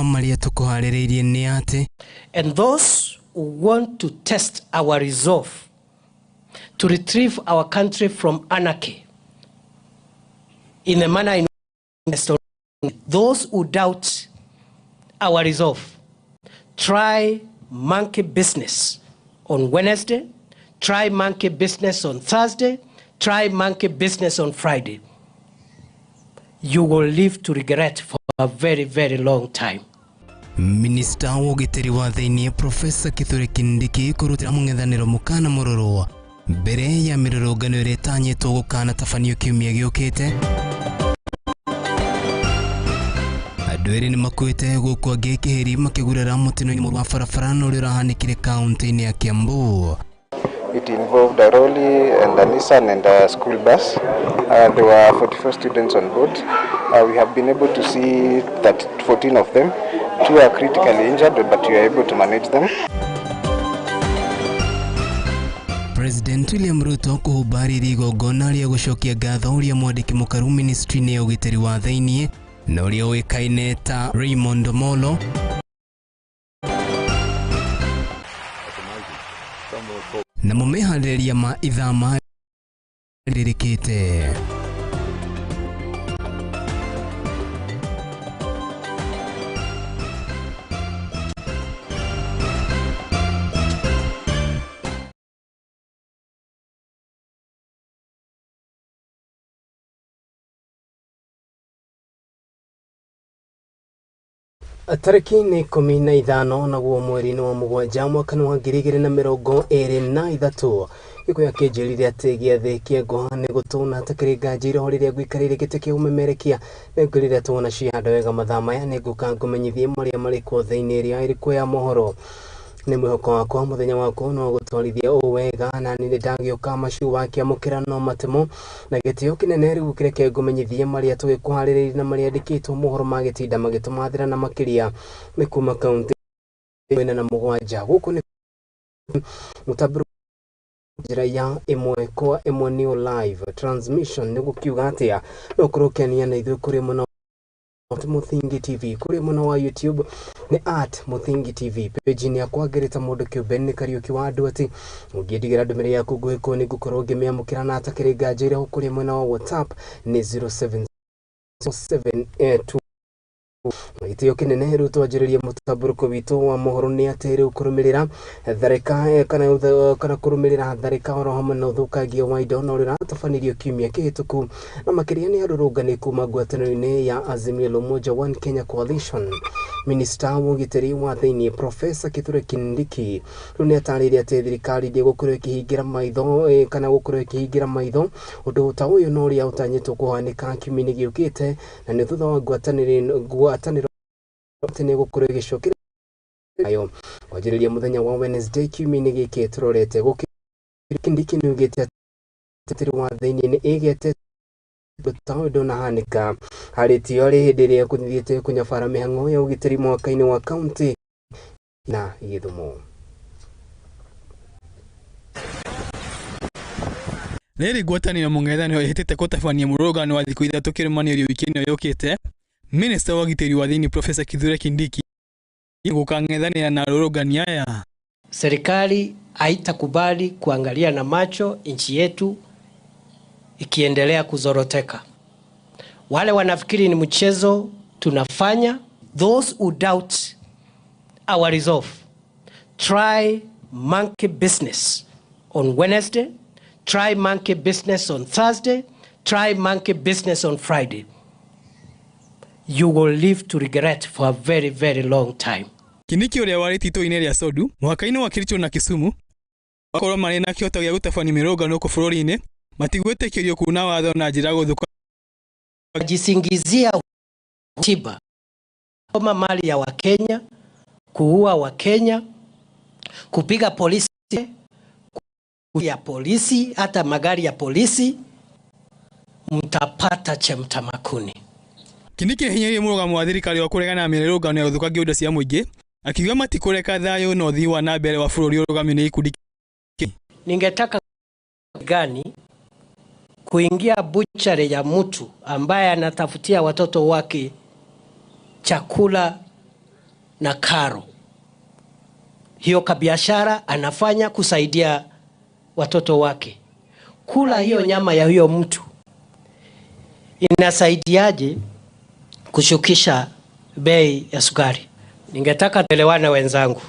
maria tukuharireirie ni ati. And those who want to test our resolve to retrieve our country from anarchy in the manner in those who doubt our resolve, try monkey business on Wednesday, try monkey business on Thursday, try monkey business on Friday. You will live to regret for a very, very long time. Minister wogiteri wa thiini Professor Kariuki kurutira mung'ethaniro mukana Mohoro mbere ya mirurungano ire tanyitwo gukana tabanio kiumia giukite. Andu eri ni makuite gukwa gikihiri makigurira mutino-ini wa barabara no rirahanikire kaunti-ini ya Kiambu. It involved a lorry and a Nissan and a school bus. There were 44 students on board. We have been able to see that 14 of them. 2 are critically injured, but we are able to manage them. President William Ruto kuhubariri igongona ria gucokia ngatho uria mwandiki mukaru ministry-ini ya ugiteri wa thiini na uria wikaine ta Raymond Molo. Na mumeharĩrĩria ma ithama ririkite. Tariki ni 15 naguo mweri wa mugwanja mwaka wa 2023 gikuya kinjirire ati giathi kiego ni gutuna takiriga njiro riria gwikarire gite kia umemerekia negurire tuna cianda wega mathama ya niguka ngumenyithie maria mari ko thiini ria iriku ya Mohoro. Ni mwihoko wakwa muthenya wako no gutwarithia wega na ni ndagioka macu wakia mukira no matemo na gitio kinene riu kireke ngumenyithie maria tugikuhaririria na maria ndikitwo Mohoro magitinda magitumathira na makiria ni kuma kaunti wena na mugwanja guku ni mutaburu njira ya imwe kwa imwe new live transmission ni gukiuga atia no kurukenia na ithu kuri muno Muthingi TV kuri muno wa YouTube ni @Muthingi TV page ni yakwa gereta mundu kiumbe ni Kariuki wa Nduati ungidigira ndumire yaku gwiko ni gukorwo ngimiamukira na atakiriga njira kuri muno wa WhatsApp ni 0772 Itio kinene ruto ajiriria mutaburuko witu wa Mohoro ni atiri ukurumirira tharika kana kurumirira tharika oro hamwe na uthukagia wa indo no rira tafanirio kiumia kihituku na makiria ni arurungani kuma ngwataniro-ini ya Azimio la Umoja One Kenya Coalition. Minister wogiteri wa thiini Professor Kariuki runi atarire ati thirikari ndi gukorwo ikihingira maitho kana gukorwo ikihingira maitho undu ta uyu no ria utanyitwo kuhanika kiumia giukite na ni thutha wa ngwataniro tene gukorwo igicokera ayo wajiriria muthenya wa Wednesday kiumia giki turorete gukindiki ni ugite atiri wa thiini ni igete butawido na hanika hariti ori hindiria kuthithite kunyabara mihango ya ugiteri mwaka-ini wa county na Githumo. Neri ngwataniro mung'ethaniro ihitite gutabania murugano wa thiku ithatu kirumanio wiki-ini yukite. Minister wa ugiteri wa thiini Professor Kariuki gukang'ethanira na arurungani aya. Serikali haitakubali kuangalia na macho nchi yetu ikiendelea kuzoroteka. Wale wanafikiri ni mchezo tunafanya, those who doubt our resolve, try monkey business on Wednesday, try monkey business on Thursday, try monkey business on Friday. You will live to regret for a very, very long time. Kiniki uria wari tito-ini ria Sodu mwaka-ini wa Kericho na Kisumu akorwo mari na kioto gia gutabania mirungano ku bururi-ini matigwitikirio kuna watho na njira guthuka jisingizia tiba kama mali ya Wakenya, kuua Wakenya, kupiga polisi ya polisi, hata magari ya polisi, mtapata chemtamakuni. Kiniki hinyerie murugamo wa thirikari wa kuregana na mirungano ya guthukagia indo cia muingi akiuga matikureka thayo no thi wa na mbere wa bururi urugamio ni ikundi. Ningetaka gani kuingia butchery ya mtu ambaye anatafutia watoto wake chakula na karo. Hiyo kabiashara anafanya kusaidia watoto wake. Kula hiyo nyama ya huyo mtu inasaidiaje kushukisha bei ya sukari? Ningetaka tuelewane wenzangu.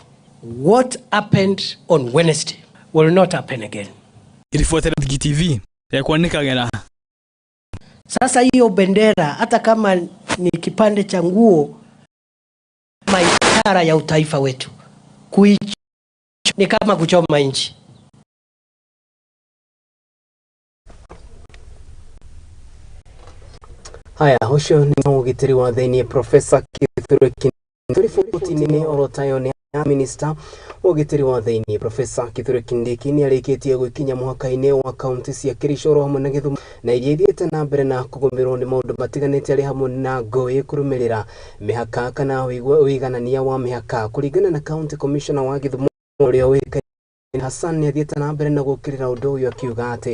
What happened on Wednesday will not happen again. Ilifuatana TV ya kuandika gera. Sasa hiyo bendera hata kama ni kipande cha nguo, ishara ya utaifa wetu, ni kama kuchoma nchi. Haya, hosho ni ugitiri wa thini Professor Kariuki ni orotayo ni Minister ugitiri wa thini Professor Kariuki ni arikitie gwikinya muhaka-ini wa county cia Kericho hamwe na Githumu na iria ithiete na mbere na kugumirwo ni maundu matiganite ari hamwe na ngui kurumirira mihaka kana wiganania wa mihaka kuringana na County Commissioner wa Githumu urio wika Hassan ni athiete na mbere na gukirira undu uyu akiuga ati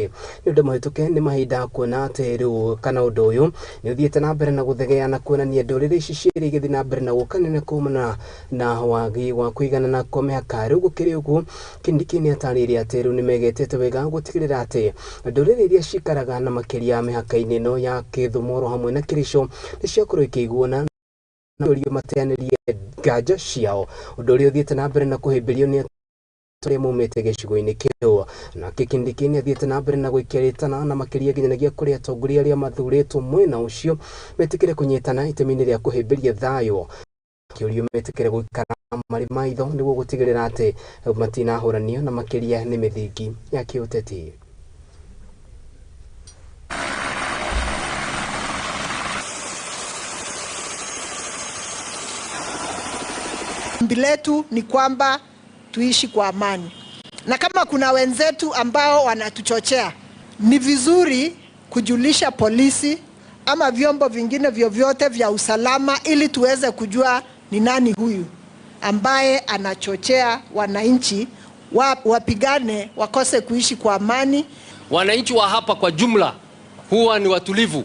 ni undu mahituke ni mahinda kuona ati riu kana undu uyu ni uthiete na mbere na guthegea na kuonania nduriri ici ciiri igithi na mbere na gukanene kumana na wagi wa kuigana na komehaka riu gukiri uguo Kindiki ni atariria ati riu ni megetete wega gutigirira ati nduriri iria cikaraga na makiria mihaka-ini no ya Githumu hamwe na Kericho ni ciakorwo ikiguona na urio mateanirie nganja ciao undu uria uthiete na mbere na kuhimbirio ni turi mumete gicigo-ini kiu na Kindiki ni athiete na mbere na gwikiritana na makiria nginyagia kuri atongoria aria mathuritwo mwena ucio metikire kunyitana itemi-ini ria kuhimbiria thayo kiurio metikire guikara mari maitho niguo gutigirira ati matinahuranio na makiria ni mithingi ya kiuteti. Ombi letu ni kwamba tuishi kwa amani, na kama kuna wenzetu ambao wanatuchochea, ni vizuri kujulisha polisi ama vyombo vingine vyovyote vya usalama ili tuweze kujua ni nani huyu ambaye anachochea wananchi wapigane, wakose kuishi kwa amani. Wananchi wa hapa kwa jumla huwa ni watulivu,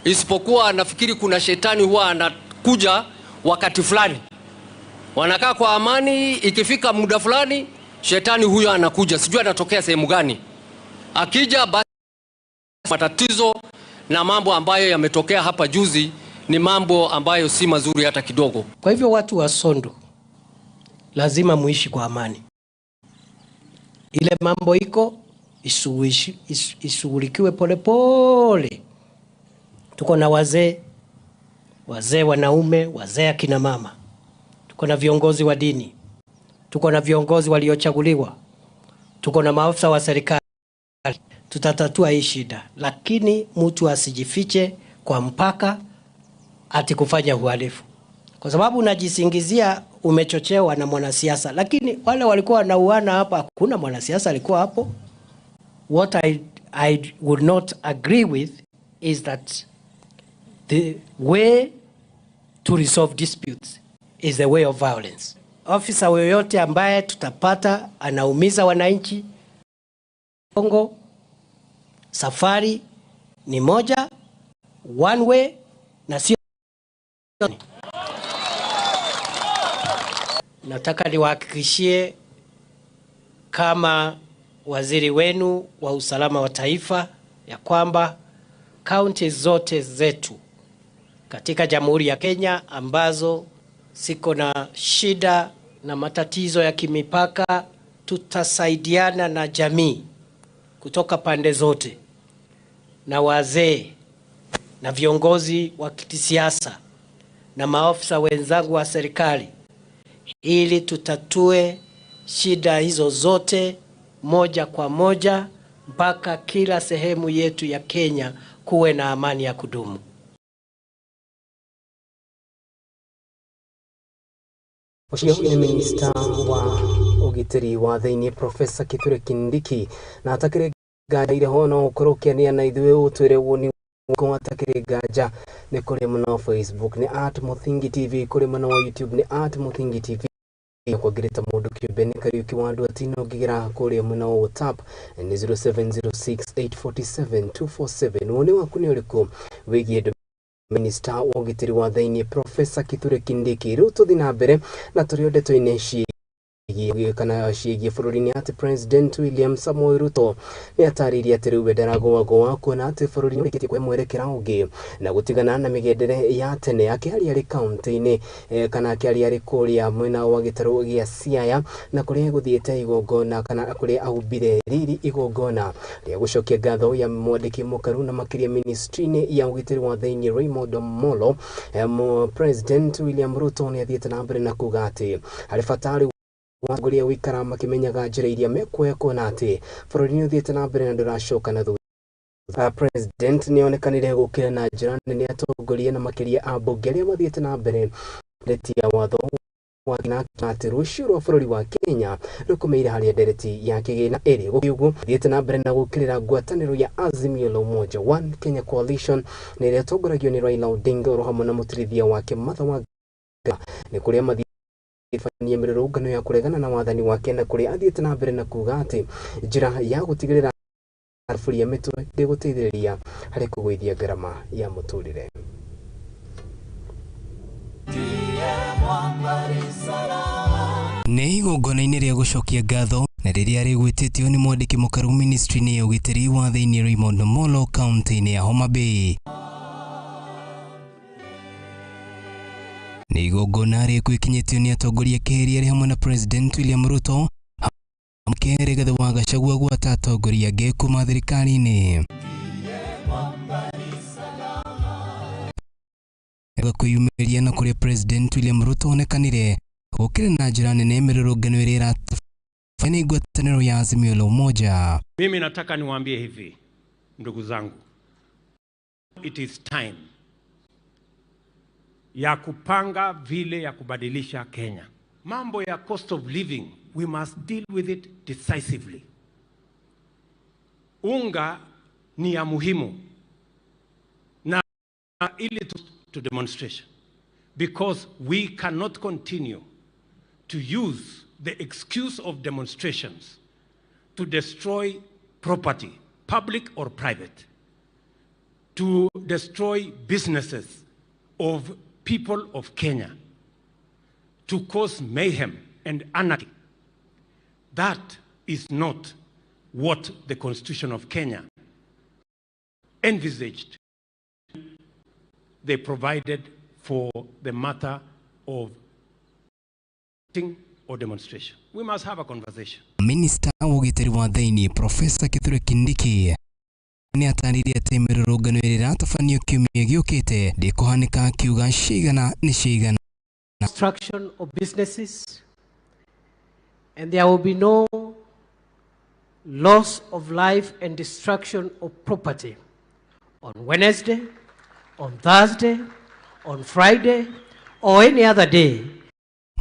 isipokuwa nafikiri kuna shetani huwa anakuja wakati fulani. Wanakaa kwa amani, ikifika muda fulani shetani huyo anakuja, sijui anatokea sehemu gani. Akija basi matatizo na mambo ambayo yametokea hapa juzi ni mambo ambayo si mazuri hata kidogo. Kwa hivyo watu wa Sondo lazima muishi kwa amani. Ile mambo iko ishughulikiwe polepole. Tuko na wazee wanaume, wazee akina mama. Tuko na viongozi wa dini. Tuko na viongozi waliochaguliwa. Tuko na maafisa wa serikali. Tutatatua hii shida, lakini mtu asijifiche kwa mpaka ati kufanya uhalifu. Kwa sababu unajisingizia umechochewa na mwanasiasa, lakini wale walikuwa wanauana hapa, hakuna mwanasiasa alikuwa hapo. What I would not agree with is that the way to resolve disputes is the way of violence. Officer yoyote ambaye tutapata anaumiza wananchi, Kongo safari ni moja, one way na sio. Nataka niwahakikishie kama waziri wenu wa usalama wa taifa ya kwamba kaunti zote zetu katika Jamhuri ya Kenya ambazo siko na shida na matatizo ya kimipaka, tutasaidiana na jamii kutoka pande zote na wazee na viongozi wa kisiasa na maafisa wenzangu wa serikali ili tutatue shida hizo zote moja kwa moja mpaka kila sehemu yetu ya Kenya kuwe na amani ya kudumu. Ucio ni Minister wa ugitiri wa thini Professor Kariuki na atakire gaja ire hono ukorokiania na ithuĩ utwire woni ko atakire gaja ni kuri muno Facebook ni @muthingi TV, kuri muno YouTube ni @muthingi TV. Kwa gireta mundu kiumbe ni Kariuki wa Nduati no ngigira kuri muno WhatsApp ni 0706847247. Woni waku ni uriku wigie Minister wa ũgitĩri wa thĩinĩ Professor Kithure Kindiki. Rĩu tũthiĩ na mbere na tũrĩa ndeto-inĩ ciĩgiĩ bũrũri-inĩ atĩ President William Samoei Ruto nĩ atarĩirie atĩ rĩu ndaragũagũa kuona atĩ bũrũri nĩ ũrĩkĩtie kwĩmwerekera ũngĩ na gũtigana na mĩgendere ya tene akĩaria arĩ kaunti-inĩ kana akĩaria arĩ kũrĩa mwena wa gĩtarũ gĩa Siaya na kũrĩa gũthiĩte igongona kana kũrĩa ahumbire riri igongona rĩa gũcokia ngatho ya mwandĩki mũkaru na makĩria ministry-inĩ ya ũgitĩri wa thĩinĩ Raymond Mohoro. President William Ruto nĩ athiĩte na mbere na kuga atĩ harĩ bata wagoria wikara makimenyaga njĩra iria mekuoya kuona atĩ bũrũri nĩ ũthiĩte na mbere na ndũracoka na thutha. President nĩ onekanire gũkĩra na njĩra nene atongoria na makĩria a mbunge arĩa mathiĩte na mbere ndereti ya watho wa atĩ rũciũ rwa bũrũri wa Kenya rũkomeire harĩa ndereti ya kĩgĩna ĩrĩ gũkiugu thiĩte na mbere na gũkĩrĩra ngwatanĩro ya Azimio la Umoja One Kenya Coalition na ĩrĩa ĩtongoragio nĩ Raila Odinga oro hamwe na mũtũrithia wake Martha Wanga nĩ kũrĩa ifanyie mirũrũngano ya kuregana na wathani wake na kũrĩa athiĩte na mbere na kuga atĩ njĩra ya gũtigĩrĩra bũrũri mĩtwe ndĩgũteithĩrĩria harĩ kũgũithia ngarama ya mũtũrĩre. Nĩ igongona-inĩ rĩa gũcokia ngatho na rĩrĩa rĩgwĩtĩtio nĩ mwandĩki mũkaru ministry-inĩ ya ũgitĩri wa thĩinĩ Raymond Mohoro kaunti-inĩ ya Homa Bay. Nĩ igongona rĩgwĩkinyĩtio nĩ atongoria kerĩ arĩ hamwe na President William Ruto Mkere gathe wa Gachagua gwata atongoria angĩ kuma thirikari-inĩ. Kwĩyumĩria na kũrĩa President William Ruto onekanire gũkĩrĩ na njĩra nene mĩrũrũngano ĩrĩa ĩratafanya ngwatanĩro ya Azimio la Umoja. Mimi nataka niwaambie hivi ndugu zangu, it is time ya kupanga vile ya kubadilisha Kenya. Mambo ya cost of living, we must deal with it decisively. Unga ni ya muhimu na ili to demonstration because we cannot continue to use the excuse of demonstrations to destroy property, public or private, to destroy businesses of people of Kenya, to cause mayhem and anarchy. That is not what the Constitution of Kenya envisaged. They provided for the matter of or demonstration. We must have a conversation. Minister wa ũgitĩri wa thĩinĩ Professor Kithure Kindiki nĩ atarĩirie atĩ mĩrũrũngano ĩrĩa ĩratabanio kiumia gĩũkĩte ndĩkũhanĩka akiuga cigana nĩ cigana. Destruction of businesses, and there will be no loss of life and destruction of property on Wednesday, on Thursday, on Friday, or any other day.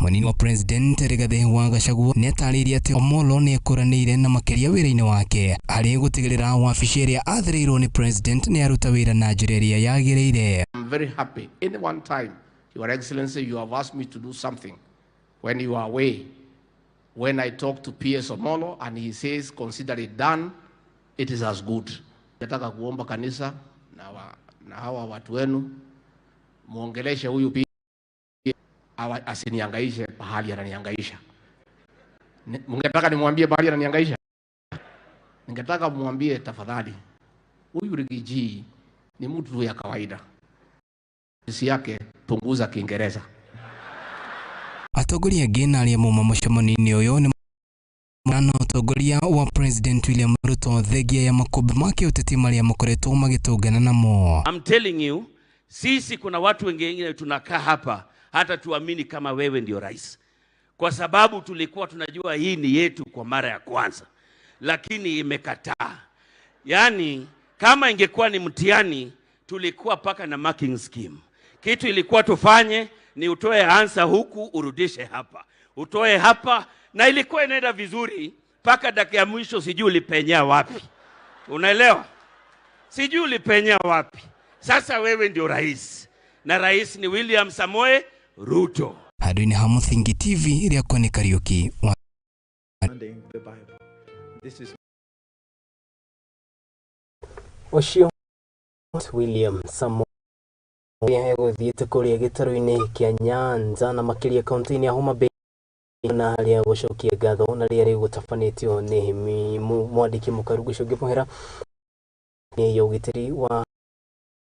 Munini wa President Rigathi wa Gachagua nĩ atarĩirie atĩ Omolo nĩ ekũranĩire na makĩria wĩra-inĩ wake harĩ gũtigĩrĩra wabici ĩrĩa athĩrĩirwo nĩ President nĩ aruta wĩra na njĩra ĩrĩa yagĩrĩire. I'm very happy. Any one time, Your Excellency, you have asked me to do something when you are away. When I talk to PS Omolo and he says, consider it done, it is as good. Nataka kuomba kanisa na hawa watu wenu muongeleshe huyu pia asinihangaishe pahali ananihangaisha. Mungetaka nimwambie pahali ananihangaisha? Ningetaka mwambie tafadhali, huyu Rigiji ni mtu ya kawaida. Sisi yake punguza Kiingereza. Atongoria angĩ na arĩa mauma mũcemanio-inĩ ũyũ nĩ na atongoria wa President William Ruto thegia ya makũmbĩ ma kĩũteti marĩa makoretwo magĩtũngana namo. I'm telling you, sisi kuna watu wengine tunakaa hapa hata tuamini kama wewe ndio rais, kwa sababu tulikuwa tunajua hii ni yetu kwa mara ya kwanza, lakini imekataa. Yani kama ingekuwa ni mtihani, tulikuwa paka na marking scheme. Kitu ilikuwa tufanye ni utoe answer huku urudishe hapa, utoe hapa, na ilikuwa inaenda vizuri paka dakika ya mwisho. Sijui ulipenya wapi, unaelewa? Sijui ulipenya wapi. Sasa wewe ndio rais na rais ni William Samoei Ruto. Hadini Hamuthingi TV ĩrĩa kwa nĩ Kariuki. Oshio William Samoei ya guthiite kuria gitaru-ini kia Nyanza na makiria kaunti-ini ya Homa Bay na ria gucokia ngatho na ria gutafanitio ni mwandiki mukaru gucokia muhera ni yogitiri wa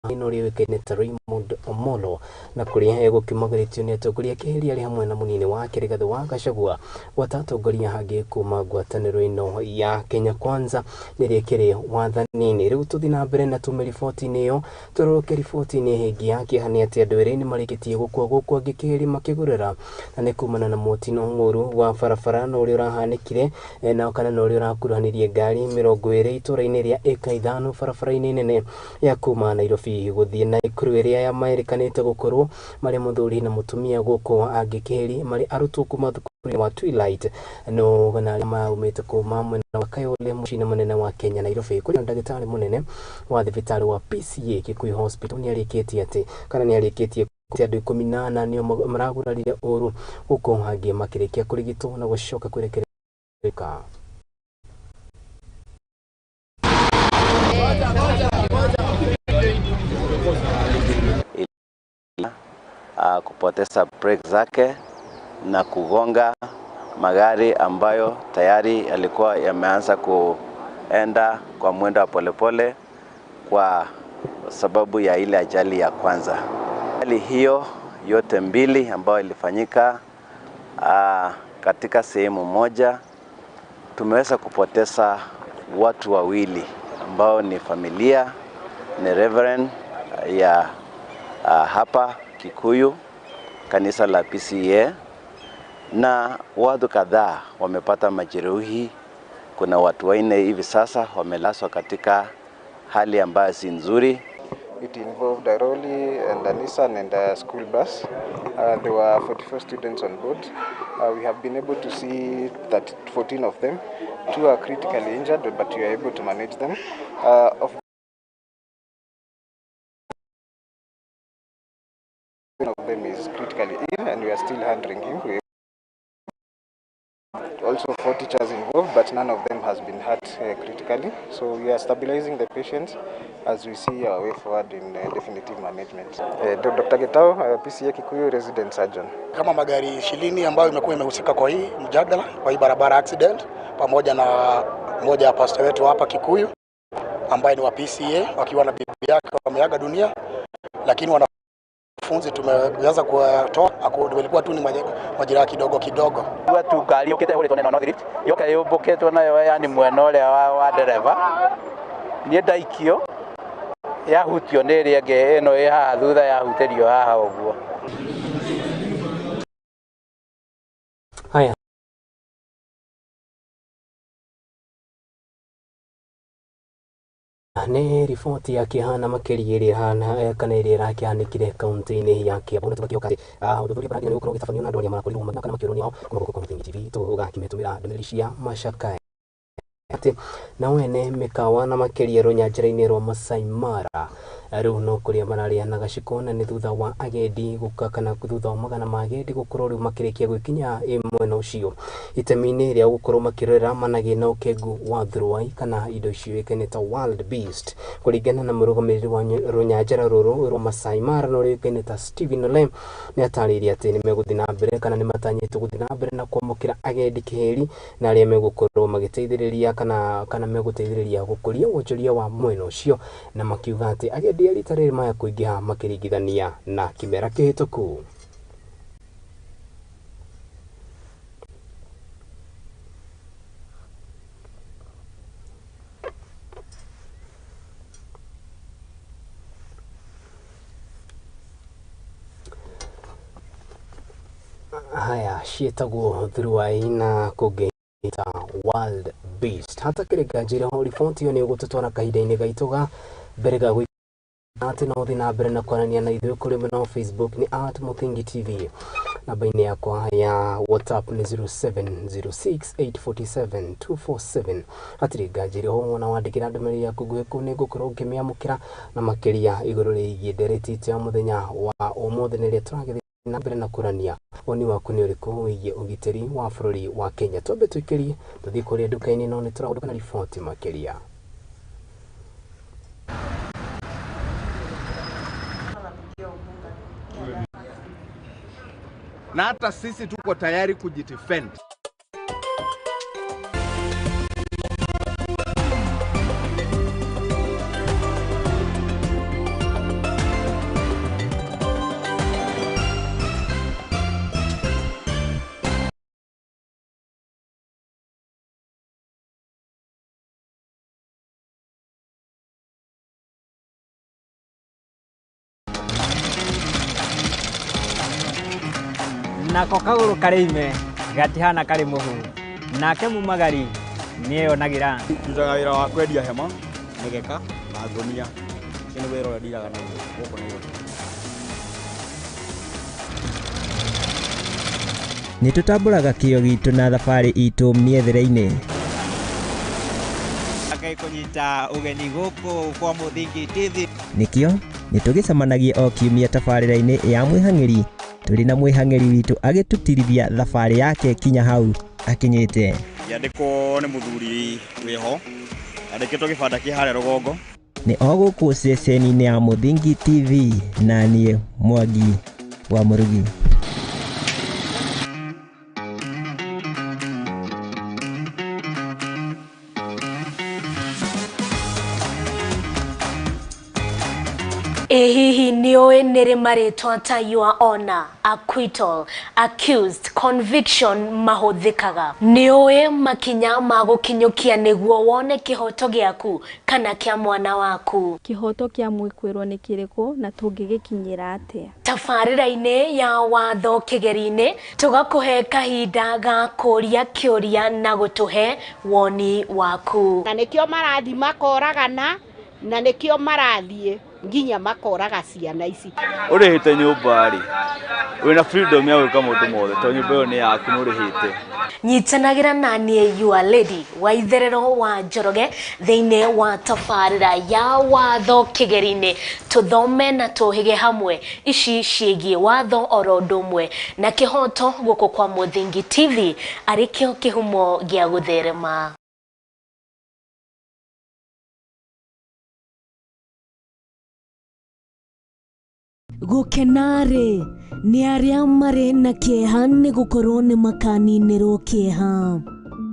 ino riwekene ta Raymond Omolo na kuria gukimagaritio ni atongoria kihiri ari hamwe na munini wa Rigathi wa Gachagua watatongoria hangi kuma ngwataniro ino ya Kenya Kwanza nirikiri wathanini. Riu tuthi na mbere na tume riboti-ini iyo turoke riboti-ini hingi ya kihani ati andu eri ni marikitie gukwa ngikihiri makigurira na ni kumana na mutino nguru wa barabara no uri urahanikire na kana no uri urakuranirie ngari 20 itura-ini ria eka 5 barabara-ini nene ya kuma Nairobi guthie na ikuru iria ya maerikanite gukorwo mari muthuri na mutumia guko angikihiri mari arutwo kuma thukuru wa Twilight no gana maumite kuma mwena wa Kayole mucina munene wa Kenya Nairobi kuri ndagitari munene wa thibitari wa PCA Kikuyu Hospital ni arikitie ati kana ni arikitie andu 18 nio maragurarire uru guko hangi makirikia kurigitwo na gucoka kurekereka. Kupoteza brake zake na kugonga magari ambayo tayari yalikuwa yameanza kuenda kwa mwendo wa polepole kwa sababu ya ile ajali ya kwanza. Ajali hiyo yote mbili ambayo ilifanyika katika sehemu moja, tumeweza kupoteza watu wawili ambao ni familia, ni Reverend ya hapa Kikuyu, kanisa la PCA, na watu kadhaa wamepata majeruhi. Kuna watu 4 hivi sasa wamelazwa katika hali ambayo si nzuri. It involved a lorry and a Nissan and a school bus. There were 44 students on board. We have been able to see that 14 of them. 2 are critically injured, but we are able to manage them. One of them is critically ill and we are still handling him. Also 4 teachers involved, but none of them has been hurt critically. So we are stabilizing the patients as we see our way forward in definitive management. Dr. Getao, PCA Kikuyu resident surgeon. Kama magari 20 ambayo imekuwa imehusika kwa hii mjadala, kwa hii barabara accident, pamoja na mmoja wa pastor wetu hapa Kikuyu ambaye ni wa PCA wakiwa na bibi yake wameaga dunia, lakini wanafunzi tumeweza kuwatoa walikuwa tu ni majeraha kidogo. Watu Kariuki ule tone no drift yoka yoboketwo nayo yani mwena ule wa dereva ni ndaikio yahutio nĩ ĩrĩa ĩngĩ ĩno ĩ haha thutha yahutĩrio haha ũguo. Haya, nĩ riboti ya kĩhana makĩria ĩrĩa hana kana ĩrĩa ĩrakĩhanĩkire kaunti-inĩ ya Kiambu. Tũgakĩoka ũthuthuria barabara-inĩ ũkorwo ũgĩtabanio na andũ arĩa marakorirwo kana makĩũrwo ao kuma gũkũ kaunti-inĩ TV tũgakĩmĩtũmĩra ndũmĩrĩri cia macakaya ati na wene mikawa na makiria runyanjira-ini rwa Masai Mara riu no kuria mararianaga cikona ni thutha wa agendi guka kana thutha wa magana ma agendi gukorwo riu makirikia gwikinya mwena ucio itemi-ini ria gukorwo makirera managi na ukengu wa Nduati kana indo icio ikene ta wild beast kuringana na murugamiriri wa runyanjira ruru rwa Masai Mara no rikene ta Stephen Ole ni atariria ati ni meguthi na mbere kana ni matanyite guthi na mbere na kwamukira agendi kiheri na aria megukorwo magiteithiriria kana meguteithiriria gukuria wonjoria wa mwena ucio na makiuga ati agendi rita rĩrĩ maya kũingĩha makĩringithania na kĩmera kĩhĩtũku. Haya ciĩtagwo Nduati na kũngĩ ta wild beast. Hata kĩrĩkanjĩra riboti ĩyo nĩ ũgũtũtwara kahinda-inĩ gaitũ ga mbere ga ati no thi na mbere na kwarania na ithuĩ kũrĩ mwena wa Facebook ni @Muthingi TV. Namba-inĩ yakwa ya WhatsApp ni 0706847247. Hatirĩ nganjĩra ho mwona wandĩkĩra ndũmĩrĩri yaku nguhĩ kũu nĩ ngũkorwo ngĩmĩamũkĩra na makĩria igũrũ rĩgiĩ ndereti itũ ya mũthenya wa ũmũthĩ nĩrĩa tũragĩthiĩ na mbere na kũrania woni waku nĩ ũrĩkũ wĩgiĩ ũgitĩri wa bũrũri wa Kenya. Twambe tũikĩrie tũthiĩ kũrĩa nduka-inĩ no nĩ tũragũka na riboti makĩria. na hata sisi tuko tayari kujidefend. Nako kaguru karime gatihana kari muhu nake mumagari niyo nagira tutaga wira wa kwendia hema migeka na ngonia kini wira ura ndiraga na guko na yo ni tutamburaga kio gitu na thabari itu miethere-ini akai kunyita ugeni guku kwa Muthingi TV nikio ni tugicemanagie o kiumia tabarĩra-inĩ ya mwĩhang'ĩri turi na mwĩhang'ĩri witu agitutirithia thabarĩ yake kinya hau akinyite yandiko ni muthuri wiho andikitwo gibanda kihare rugongo ni oguku ceceni-inĩ ya Muthingi TV na niĩ Mwangi wa Murugi. Hihi nioe nere maritwa ta your honor, acquittal, accused, conviction mahuthikaga. Nioe makinya magukinyukia niguo wone kihoto giaku kana kia mwana waku. Kihoto kia mwikwirwo ni kiriko na tungigikinyira atia. Tabarĩra-inĩ ya watho kĩgeri-inĩ tugakuhe kahinda ga kũria kĩũria na gũtuhe woni waku. Na nikio marathi makoragana na nikio marathie nginya makoraga ciana ici. Urihite nyumba ri wina freedom ya gwika mundu mothe to nyumba yo ni yaku nurihite. Nyitanagira na niĩ your lady wa itherero wa Njoroge thĩinĩ wa tabarĩra ya watho kĩgeri-inĩ tuthome na tuhige hamwe ici ciĩgiĩ watho oro ũndũ ũmwe na kĩhoto gũkũ kwa Muthingi TV arĩkĩo kĩhumo gĩa gũtherema. Gukenare ni aria mari na kieha ni gukorwo ni makaninirwo kieha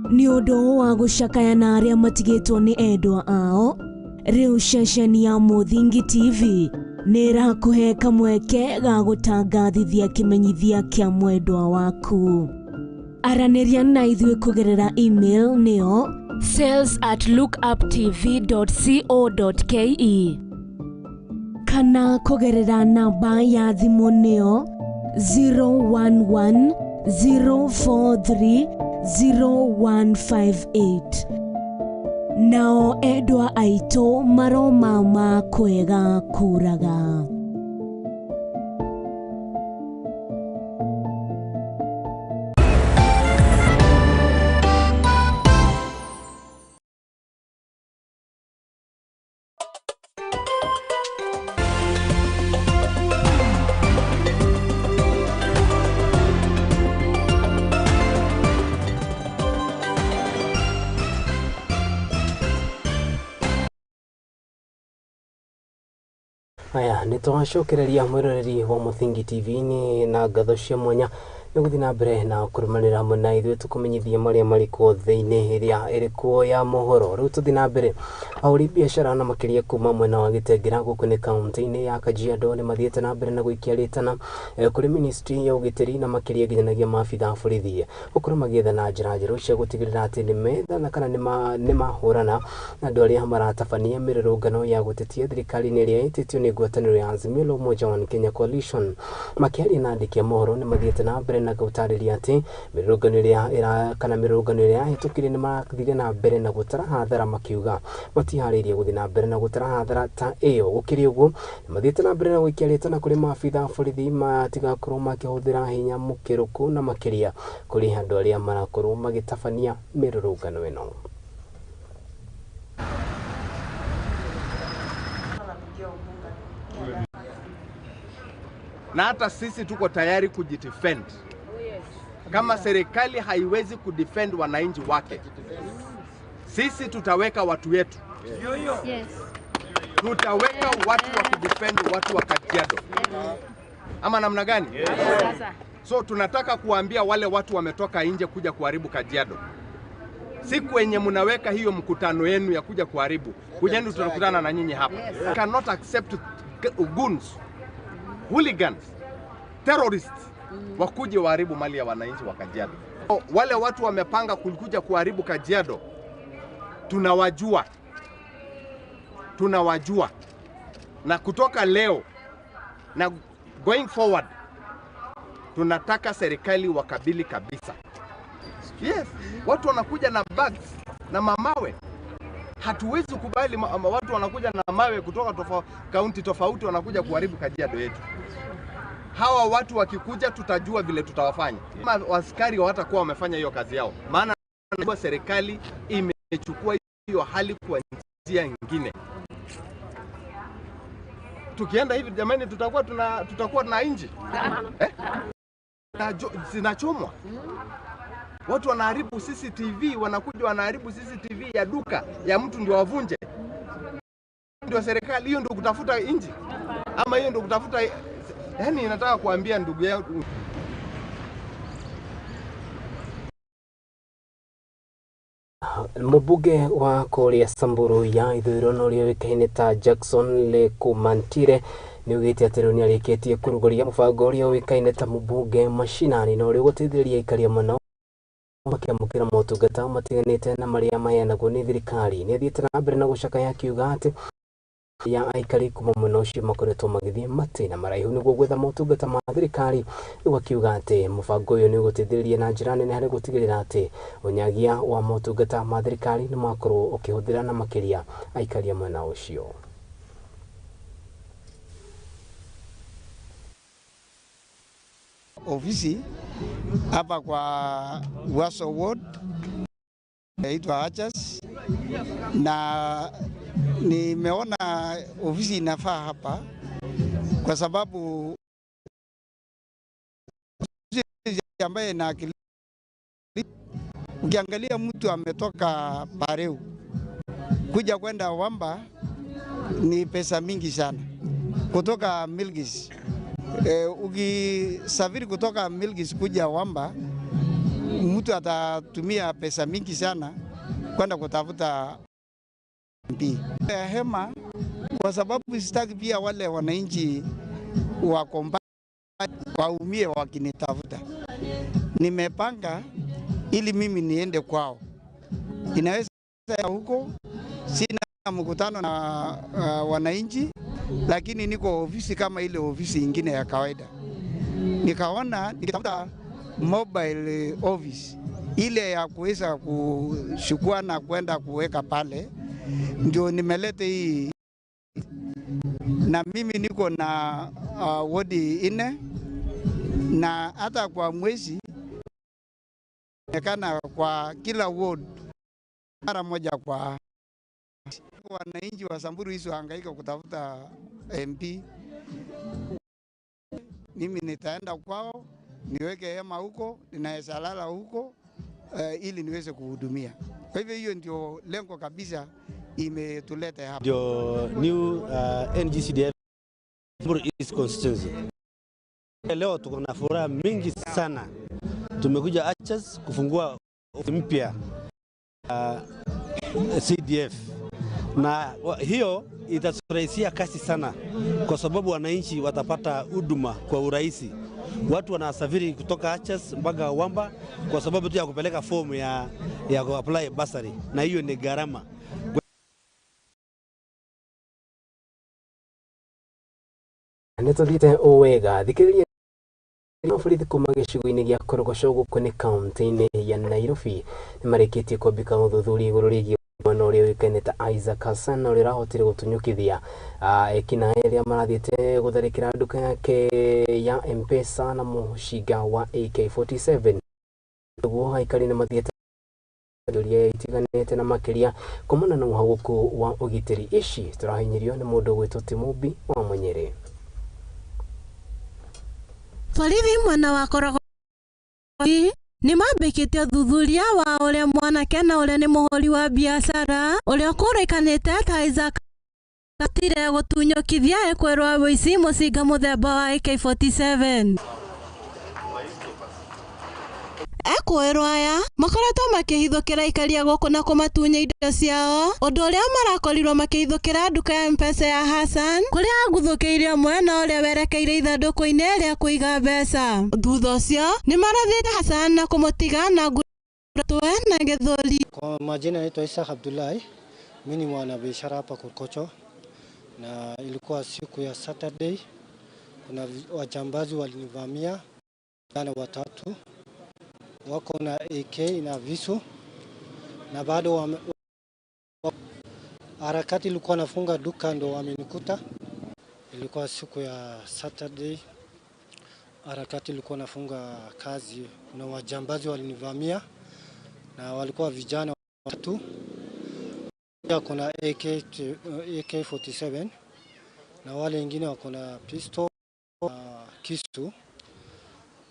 ni undu wa gucakaya na aria matigitwo ni endwa ao. Riu ceceni ya Muthingi TV ni irakuhe kamweke ga gutangathithia kimenyithia kia mwendwa waku. Araniria na ithuĩ kugerera email nio sales@lookuptv.co.ke kana kugerera namba ya thimu nio 01104301158. Nao endwa aito maroma ma kwega kuraga. Aya nĩ twacokereria mwĩroreri wa Muthingi TV ni na ngatho cia mwanya nĩ gũthiĩ na mbere na kũrũmanĩrĩra hamwe na ithuĩ tũkũmenyithia marĩa marĩ kuo thĩinĩ ĩrĩa ĩrĩ kuo ya mohoro. Rĩu tũthiĩ na mbere ahũri biacara na makĩria kuma mwena wa Gĩtengera gũkũ nĩ kaunti-inĩ ya Kajiado nĩ mathiĩte na mbere na gũikia rĩtana kũrĩ ministry ya ũgitĩri na makĩria nginyanagia maabitha a borithi gũkorwo magĩetha na njĩra njerũ cia gũtigĩrĩra atĩ nĩ methana kana nĩ mahũrana na andũ arĩa maratabania mĩrũrũngano ya gũtetia thirikari-inĩ ĩrĩa ĩtĩtio nĩ ngwatanĩro ya Azimio la Umoja wa Kenya Coalition. Makĩaria na andĩki a mohoro nĩ mathiĩte na mbere na gũtarĩria atĩ mĩrũrũngano ĩrĩa yahĩtũkire nĩ mathire na mbere na gũtara hathara, makiuga matiharĩirie gũthiĩ na mbere na gũtara hathara ta ĩyo. Gũkĩrĩ ũguo nĩ mathiĩte na mbere na gũikia rĩtana kũrĩ maabitha a borithi matigakorwo makĩhũthĩra hinya mũkĩrũku na makĩria kũrĩ andũ arĩa marakorwo magĩtabania mĩrũrũngano ĩno. Na hata sisi tuko tayari kujidefend. Kama serikali haiwezi kudefend wananchi wake, sisi tutaweka watu wetu. Yes. Tutaweka watu wa kudefend watu wa Kajiado. Ama namna gani? Yes. So tunataka kuambia wale watu wametoka nje kuja kuharibu Kajiado, siku yenye mnaweka hiyo mkutano yenu ya kuja kuharibu, kujeni tutakutana na nyinyi hapa. I cannot accept goons, hooligans, terrorists wakuje waharibu mali ya wananchi wa Kajiado. Wale watu wamepanga kuja kuharibu Kajiado, tunawajua, na kutoka leo na going forward tunataka serikali wakabili kabisa. Yes, watu wanakuja na bags na mamawe. Hatuwezi kubali watu wanakuja na mawe kutoka kaunti tofauti wanakuja kuharibu Kajiado yetu. Hawa watu wakikuja tutajua vile tutawafanya. Askari hawatakuwa wamefanya hiyo kazi yao, maana serikali imechukua hiyo hali kwa njia nyingine. Tukienda hivi jamani, tutakuwa na inji zinachomwa. Watu wanaharibu CCTV, wanakuja wanaharibu CCTV ya duka ya mtu ndio wavunje. Ndio serikali hiyo ndio kutafuta inji? Ama hiyo ndio kutafuta? Yaani nataka kuambia ndugu yangu, Mbunge wa Kuria Samburu ya ithuriro no rio wikaine ta Jackson Lekumantire ni ugite atĩ ni arĩkĩtie kũrũgũria mũbango ũrĩa wikaine ta mũmbunge mashinani no rio gũteithĩrĩria aikari mũno makĩamũkĩra motungata matiganĩte na marĩa maheanagwo nĩ thirikari. Nĩ athiĩte na mbere na gũcakaya akiuga atĩ ya aikari kuma mwena ũcio makoretwo magĩthiĩ matĩna maraihu nĩguo gwetha motungata ma thirikari, nĩguo akiuga atĩ mũbango ũyũ nĩ ũgũteithĩrĩria na njĩra nene harĩ gũtigĩrĩra atĩ ũnyagia wa motungata ma thirikari nĩ makorwo ũkĩhũthĩra na makĩria aikari mwena ũcio. Ofisi hapa kwa Waso Ward inaitwa Achas, na nimeona ofisi inafaa hapa kwa sababu ambaye na akili, ukiangalia mtu ametoka Pareu kuja kwenda Wamba ni pesa mingi sana kutoka Milgis. Ukisafiri kutoka Milgis kuja Wamba mtu atatumia pesa mingi sana kwenda kutafuta MP. Hema kwa sababu sitaki pia wale wananchi wa Komba waumie wakinitafuta. Nimepanga ili mimi niende kwao. Inaweza huko sina mkutano na wananchi, lakini niko ofisi kama ile ofisi ingine ya kawaida. Nikaona nikitafuta mobile office ile ya kuweza kuchukua na kwenda kuweka pale, ndio nimelete hii, na mimi niko na wodi 4 na hata kwa mwezi nekana kwa kila ward mara moja kwa wananchi wa Samburu hizo hangaika kutafuta MP. Mimi nitaenda kwao niweke hema huko, ninaweza lala huko ili niweze kuhudumia. Kwa hivyo hiyo ndio lengo kabisa imetuleta hapa. Ndio new NGCDF Samburu East constituency. Leo tuko na furaha mingi sana. Tumekuja Achas kufungua ofisi mpya CDF, na hiyo itasurahisishia kazi sana kwa sababu wananchi watapata huduma kwa urahisi. Watu wanasafiri kutoka Achas mpaka Wamba kwa sababu tu ya kupeleka fomu ya apply bursary, na hiyo ni gharama. Nĩtũthiĩte wega thikĩrĩria borithi kuma gĩcigo-inĩ gĩa Korogoco gũkũ nĩ kaunti-inĩ ya Nairobi nĩ marĩkĩtie kwambĩka ũthuthuria igũrũ rĩgiĩ mwena ũrĩa ũĩkaine ta Isaac Hassan ũrĩa ũrahotire gũtunyũkithia ekinaĩ arĩa marathiĩte gũtharĩkĩra nduka yake ya M-Pesa na mũcinga wa AK47. Nĩguo aikari nĩ mathiĩte ndũria itiganĩte na makĩria kumana na ũhagũku wa ũgitĩri. Ici tũrahinyĩrio nĩ mũndũ gwĩtwo Timũmbi wa Munyere. Borithi mwena wa Korogoco nĩ mambĩkĩte ũthuthuria wa ũrĩa mwanake na ũrĩa nĩ mũhũri wa biacara ũrĩa kũrĩkanĩte ta Isaac atire gũtunyũkithia ekwĩrwo wĩici mũcinga mũthemba wa AK47. ekũĩrwo aya makoretwo makĩhithũkĩra ikaria gũkũ na kũmatunya indo ciao, ũndũ ũrĩa marakorirwo makĩhithũkĩra nduka ya M-Pesa ya Hassan kũrĩa aguthũkĩirie mwena ũrĩa werekeire ithandũkũ-inĩ rĩa kũiga mbeca. Thutha ũcio nĩ marathiĩte Hassan na kũmũtiga na ngũtwe na gĩthũri. Kwa majina naitwa Isa Abdullahi, mimi ni mwanabiashara hapa Korkocho, na ilikuwa siku ya Saturday. Kuna wajambazi walinivamia jana, watatu wako na AK na visu, na bado harakati ilikuwa nafunga duka ndo wamenikuta. Ilikuwa siku ya Saturday, harakati ilikuwa nafunga kazi na wajambazi walinivamia, na walikuwa vijana watatu. Wako na AK47 na wale wengine wako na pistol na kisu.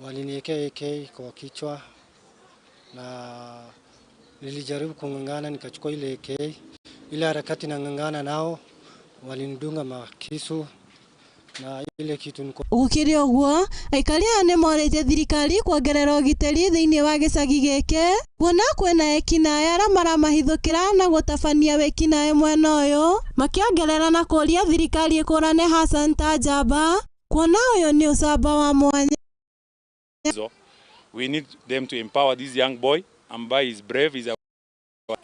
Waliniwekea AK kwa kichwa na nilijaribu kung'ang'ana, nikachukua ile AK. Ile harakati na ng'ang'ana nao walinidunga makisu na ile kitu niko. Gũkĩrĩ ũguo, aikari aya nĩ morĩte thirikari kuongerera ũgitĩri thĩinĩ wa gĩcagi gĩkĩ, kuona kwĩna ekinaĩ arĩa maramahithũkĩra na gũtabania wĩkinaĩ mwena ũyũ, makĩongerera na kũria thirikari ĩkũrane Hassan ta njamba, kuona ũyũ nĩ ũcamba wa mwanya. We need them to empower this young boy ambaye is brave, is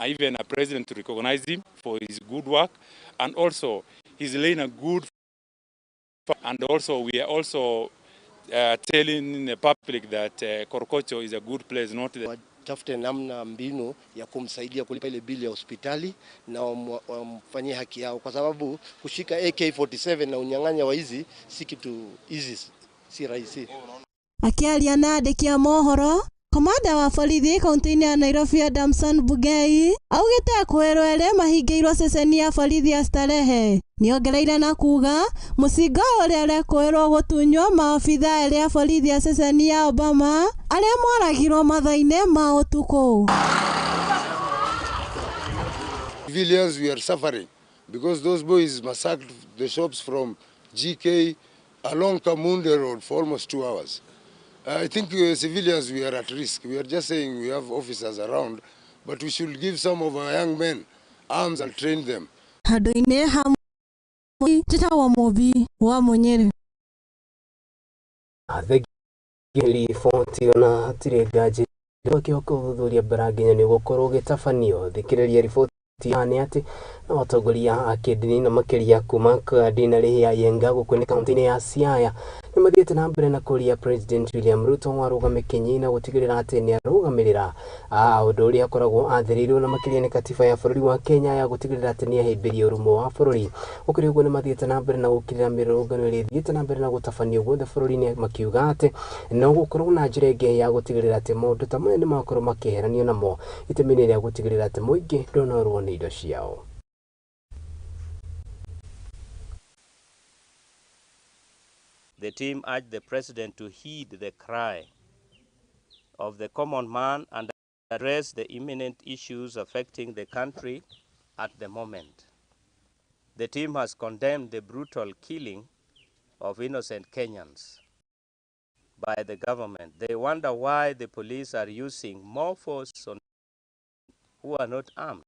even a president to recognize him for his good work, and also he's laying a good. And also we are also telling the public that Korkocho is a good place, not the... Tafute namna mbinu ya kumsaidia kulipa ile bili ya hospitali na wamfanyie haki yao, kwa sababu kushika AK47 na unyang'anya wa hizi si kitu easy, si rahisi. Akiaria na andĩki a mohoro, komanda wa borithi kaunti-inĩ ya Nairobi Adamson Bugei augĩte kwĩrwo erĩ mahingĩirwo ceceni ya borithi ya Starehe. Nĩongereire na kuga mũcinga ũrĩa ũrekwĩrwo gũtunywo maobitha erĩ a borithi ya ceceni ya Obama arĩa moragirwo mathaa-inĩ ma ũtukũ. Civilians, we are suffering because those boys massacred the shops from GK along Kamunde Road for almost 2 hours. I think civilians, we are at risk. We are just saying we have officers around, but we should give some of our young men arms and train them. Handũ-inĩ hamwe titawa Mobi wa Munyere. Riboti na tirengaji wakĩhoka ũthuthuria mbaraginya nĩ gũkorwo gĩtabanio. Thikĩrĩria riboti nĩ atĩ na atongoria a kĩndini na makĩria kuma kandinarĩ ya Yenga gũkũ nĩ kaunti-inĩ ya Siaya nĩ mathiĩte na mbere na kũria President William Ruto warũgame Kenya na gũtigĩrĩra atĩ nĩ arũgamĩrĩra ũndũ ũrĩa akoragwo athĩrĩirwo na makĩria nĩ katiba ya bũrũri wa Kenya ya gũtigĩrĩra atĩ nĩ ahĩmbĩria ũrũmwe wa bũrũri. Ũkĩrĩ ũguo nĩ mathiĩte na mbere na gũkirĩra mĩrũrũngano ĩrĩa ĩthiĩte na mbere na gũtabanio guothe bũrũri-inĩ, makiuga atĩ no gũkorwo na njĩra ĩngĩ ya gũtigĩrĩra atĩ maũndũ ta maya nĩ makorwo makĩeheranio namo itemi-inĩ rĩa gũtigĩrĩra atĩ mũingĩ ndonorwo nĩ indo ciao. The team urged the president to heed the cry of the common man and address the imminent issues affecting the country at the moment. The team has condemned the brutal killing of innocent Kenyans by the government. They wonder why the police are using more force on who are not armed.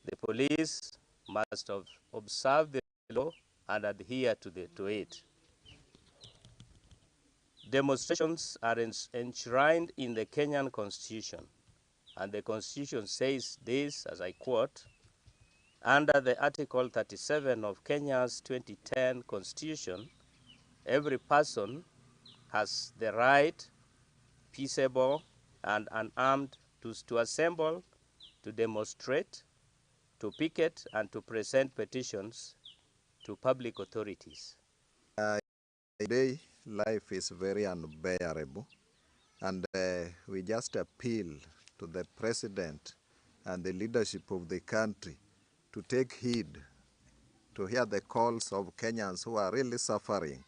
The police must observe the law and adhere to it. Demonstrations are enshrined in the Kenyan Constitution, and the Constitution says this, as I quote, under the Article 37 of Kenya's 2010 Constitution, every person has the right, peaceable and unarmed, to assemble, to demonstrate, to picket, and to present petitions to public authorities. Today, life is very unbearable, and we just appeal to the president and the leadership of the country to take heed, to hear the calls of Kenyans who are really suffering,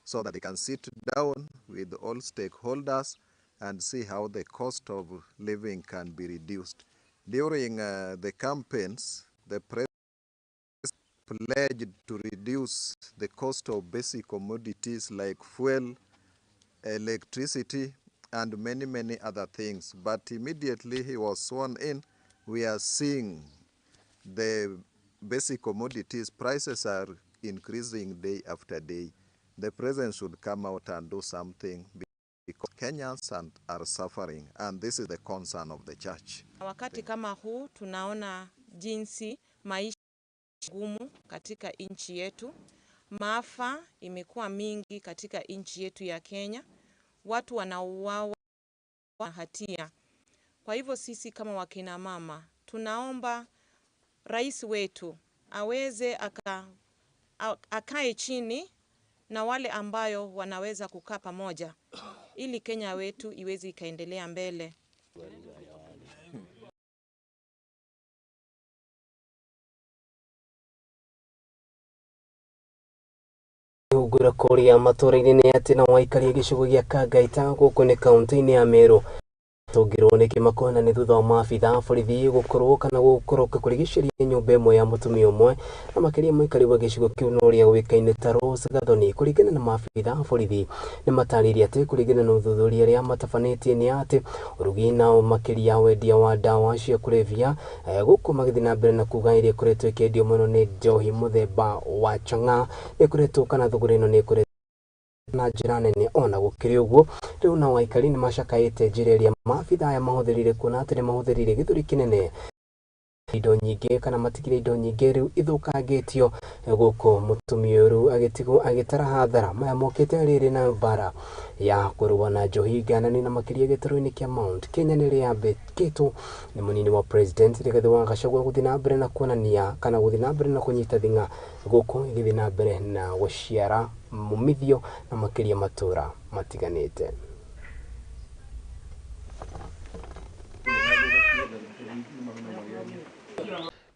so that they can sit down with all stakeholders and see how the cost of living can be reduced. During the campaigns, the president pledged to reduce the cost of basic commodities like fuel, electricity, and many other things. But immediately he was sworn in, we are seeing the basic commodities prices are increasing day after day. The president should come out and do something because Kenyans are suffering, and this is the concern of the church. Wakati kama huu tunaona jinsi maisha gumu katika nchi yetu. Maafa imekuwa mingi katika nchi yetu ya Kenya. Watu wanauawa kwa hatia. Kwa hivyo sisi kama wakina mama tunaomba rais wetu aweze akae chini na wale ambayo wanaweza kukaa pamoja ili Kenya wetu iweze ikaendelea mbele. Ugura koria matũra-inĩ nĩ atĩ na waikaria gĩcigo gĩa Kangaita gũkũ nĩ kaunti-inĩ ya Meru tũngirwo nĩ kĩmakona nĩ thutha wa maabitha borithi gũkorwo kana gũkorwo kũrigicĩria nyũmba ĩmwe ya mũtumia ũmwe na makĩria mũikari wa gĩcigo kĩu na ũrĩa ũĩkaine ta Rose Gathoni. Kũringana na maabitha borithi nĩ matarĩirie atĩ kũringana na ũthuthuria ũrĩa matabanĩtie nĩ atĩ ũrugi na makĩria wendia wa ndawa cia kũrebia gũkũ magĩthiĩ na mbere na kuga ĩrĩa ĩkoretwo ĩkĩendio mũno nĩ njohi mũthemba wa chang'aa nĩ ĩkoretwo kana thũgũrĩ ĩno nĩ ĩkoretwo na njĩra nene. Ona gũkĩrĩ ũguo rĩu na waikari nĩ macakaĩte njĩra ĩrĩa maabitha aya mahũthĩrire kuona atĩ nĩ mahũthĩrire gĩthũri kĩnene indo nyingĩ kana matigire indo nyingĩ rĩu ithũkangĩtio gũkũ mũtumia ũyũ agĩtigwo agĩtara hathara maya mokĩte rĩrĩ na mbara ya kũrũa na njohi nganani na makĩria gĩtarũ-inĩ kĩa Mount Kenya nĩ rĩambĩkĩtwo nĩ mũnini wa president Rigathi wa Gachagua gũthiĩ na mbere na kuonania kana gũthiĩ na mbere na kũnyita thing'a gũkũ igĩthiĩ na mbere na gũciara mumithio na makĩria matũra matiganĩte.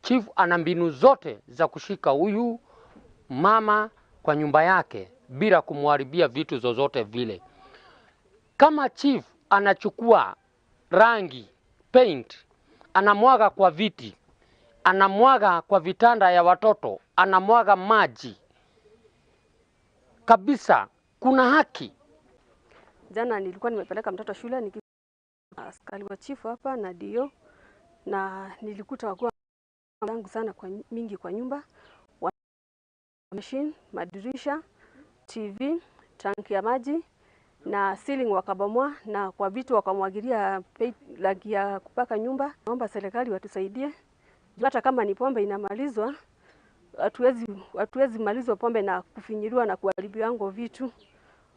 Chief ana mbinu zote za kushika huyu mama kwa nyumba yake bila kumharibia vitu zozote vile. Kama chief anachukua rangi, paint, anamwaga kwa viti, anamwaga kwa vitanda ya watoto, anamwaga maji. Kabisa kuna haki. Jana nilikuwa nimepeleka mtoto shule askari wa chief hapa na dio na nilikuta wakuwa zangu sana kwa mingi kwa nyumba, machine, madirisha, TV, tanki ya maji na ceiling wakabomoa na kwa vitu wakamwagilia rangi ya kupaka nyumba. Naomba serikali watusaidie. Hata kama ni pombe inamalizwa, hatuwezi malizwa pombe na kufinyiliwa na kuharibiwa ngo vitu.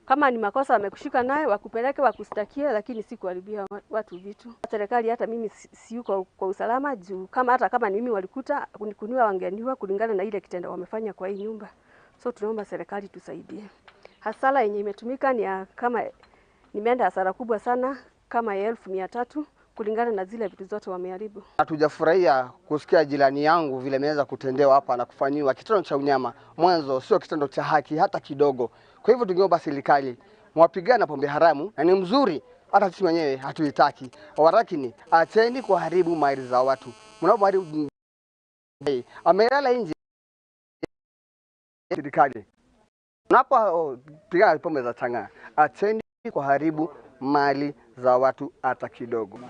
Kama ni makosa wamekushika naye wakupeleke wakustakie, lakini si kuharibia watu vitu. Serikali hata mimi siyuko kwa usalama juu hata kama ni mimi walikuta kuniwa wangeniwa kulingana na ile kitendo wamefanya kwa hii nyumba. So tunaomba serikali tusaidie. Hasara yenye imetumika ni kama nimeenda hasara kubwa sana kama 1,300 kulingana na zile vitu zote wameharibu. Hatujafurahia kusikia jirani yangu vile ameweza kutendewa hapa na kufanyiwa kitendo cha unyama. Mwanzo sio kitendo cha haki hata kidogo. Kwa hivyo tungeomba serikali mwapigana pombe haramu na ni mzuri, hata sisi wenyewe hatuitaki. Warakini acheni kuharibu mali za watu. Mnapoharibu amelala nje serikali. Mnapopigana pombe za chang'aa, acheni kuharibu mali za watu hata kidogo.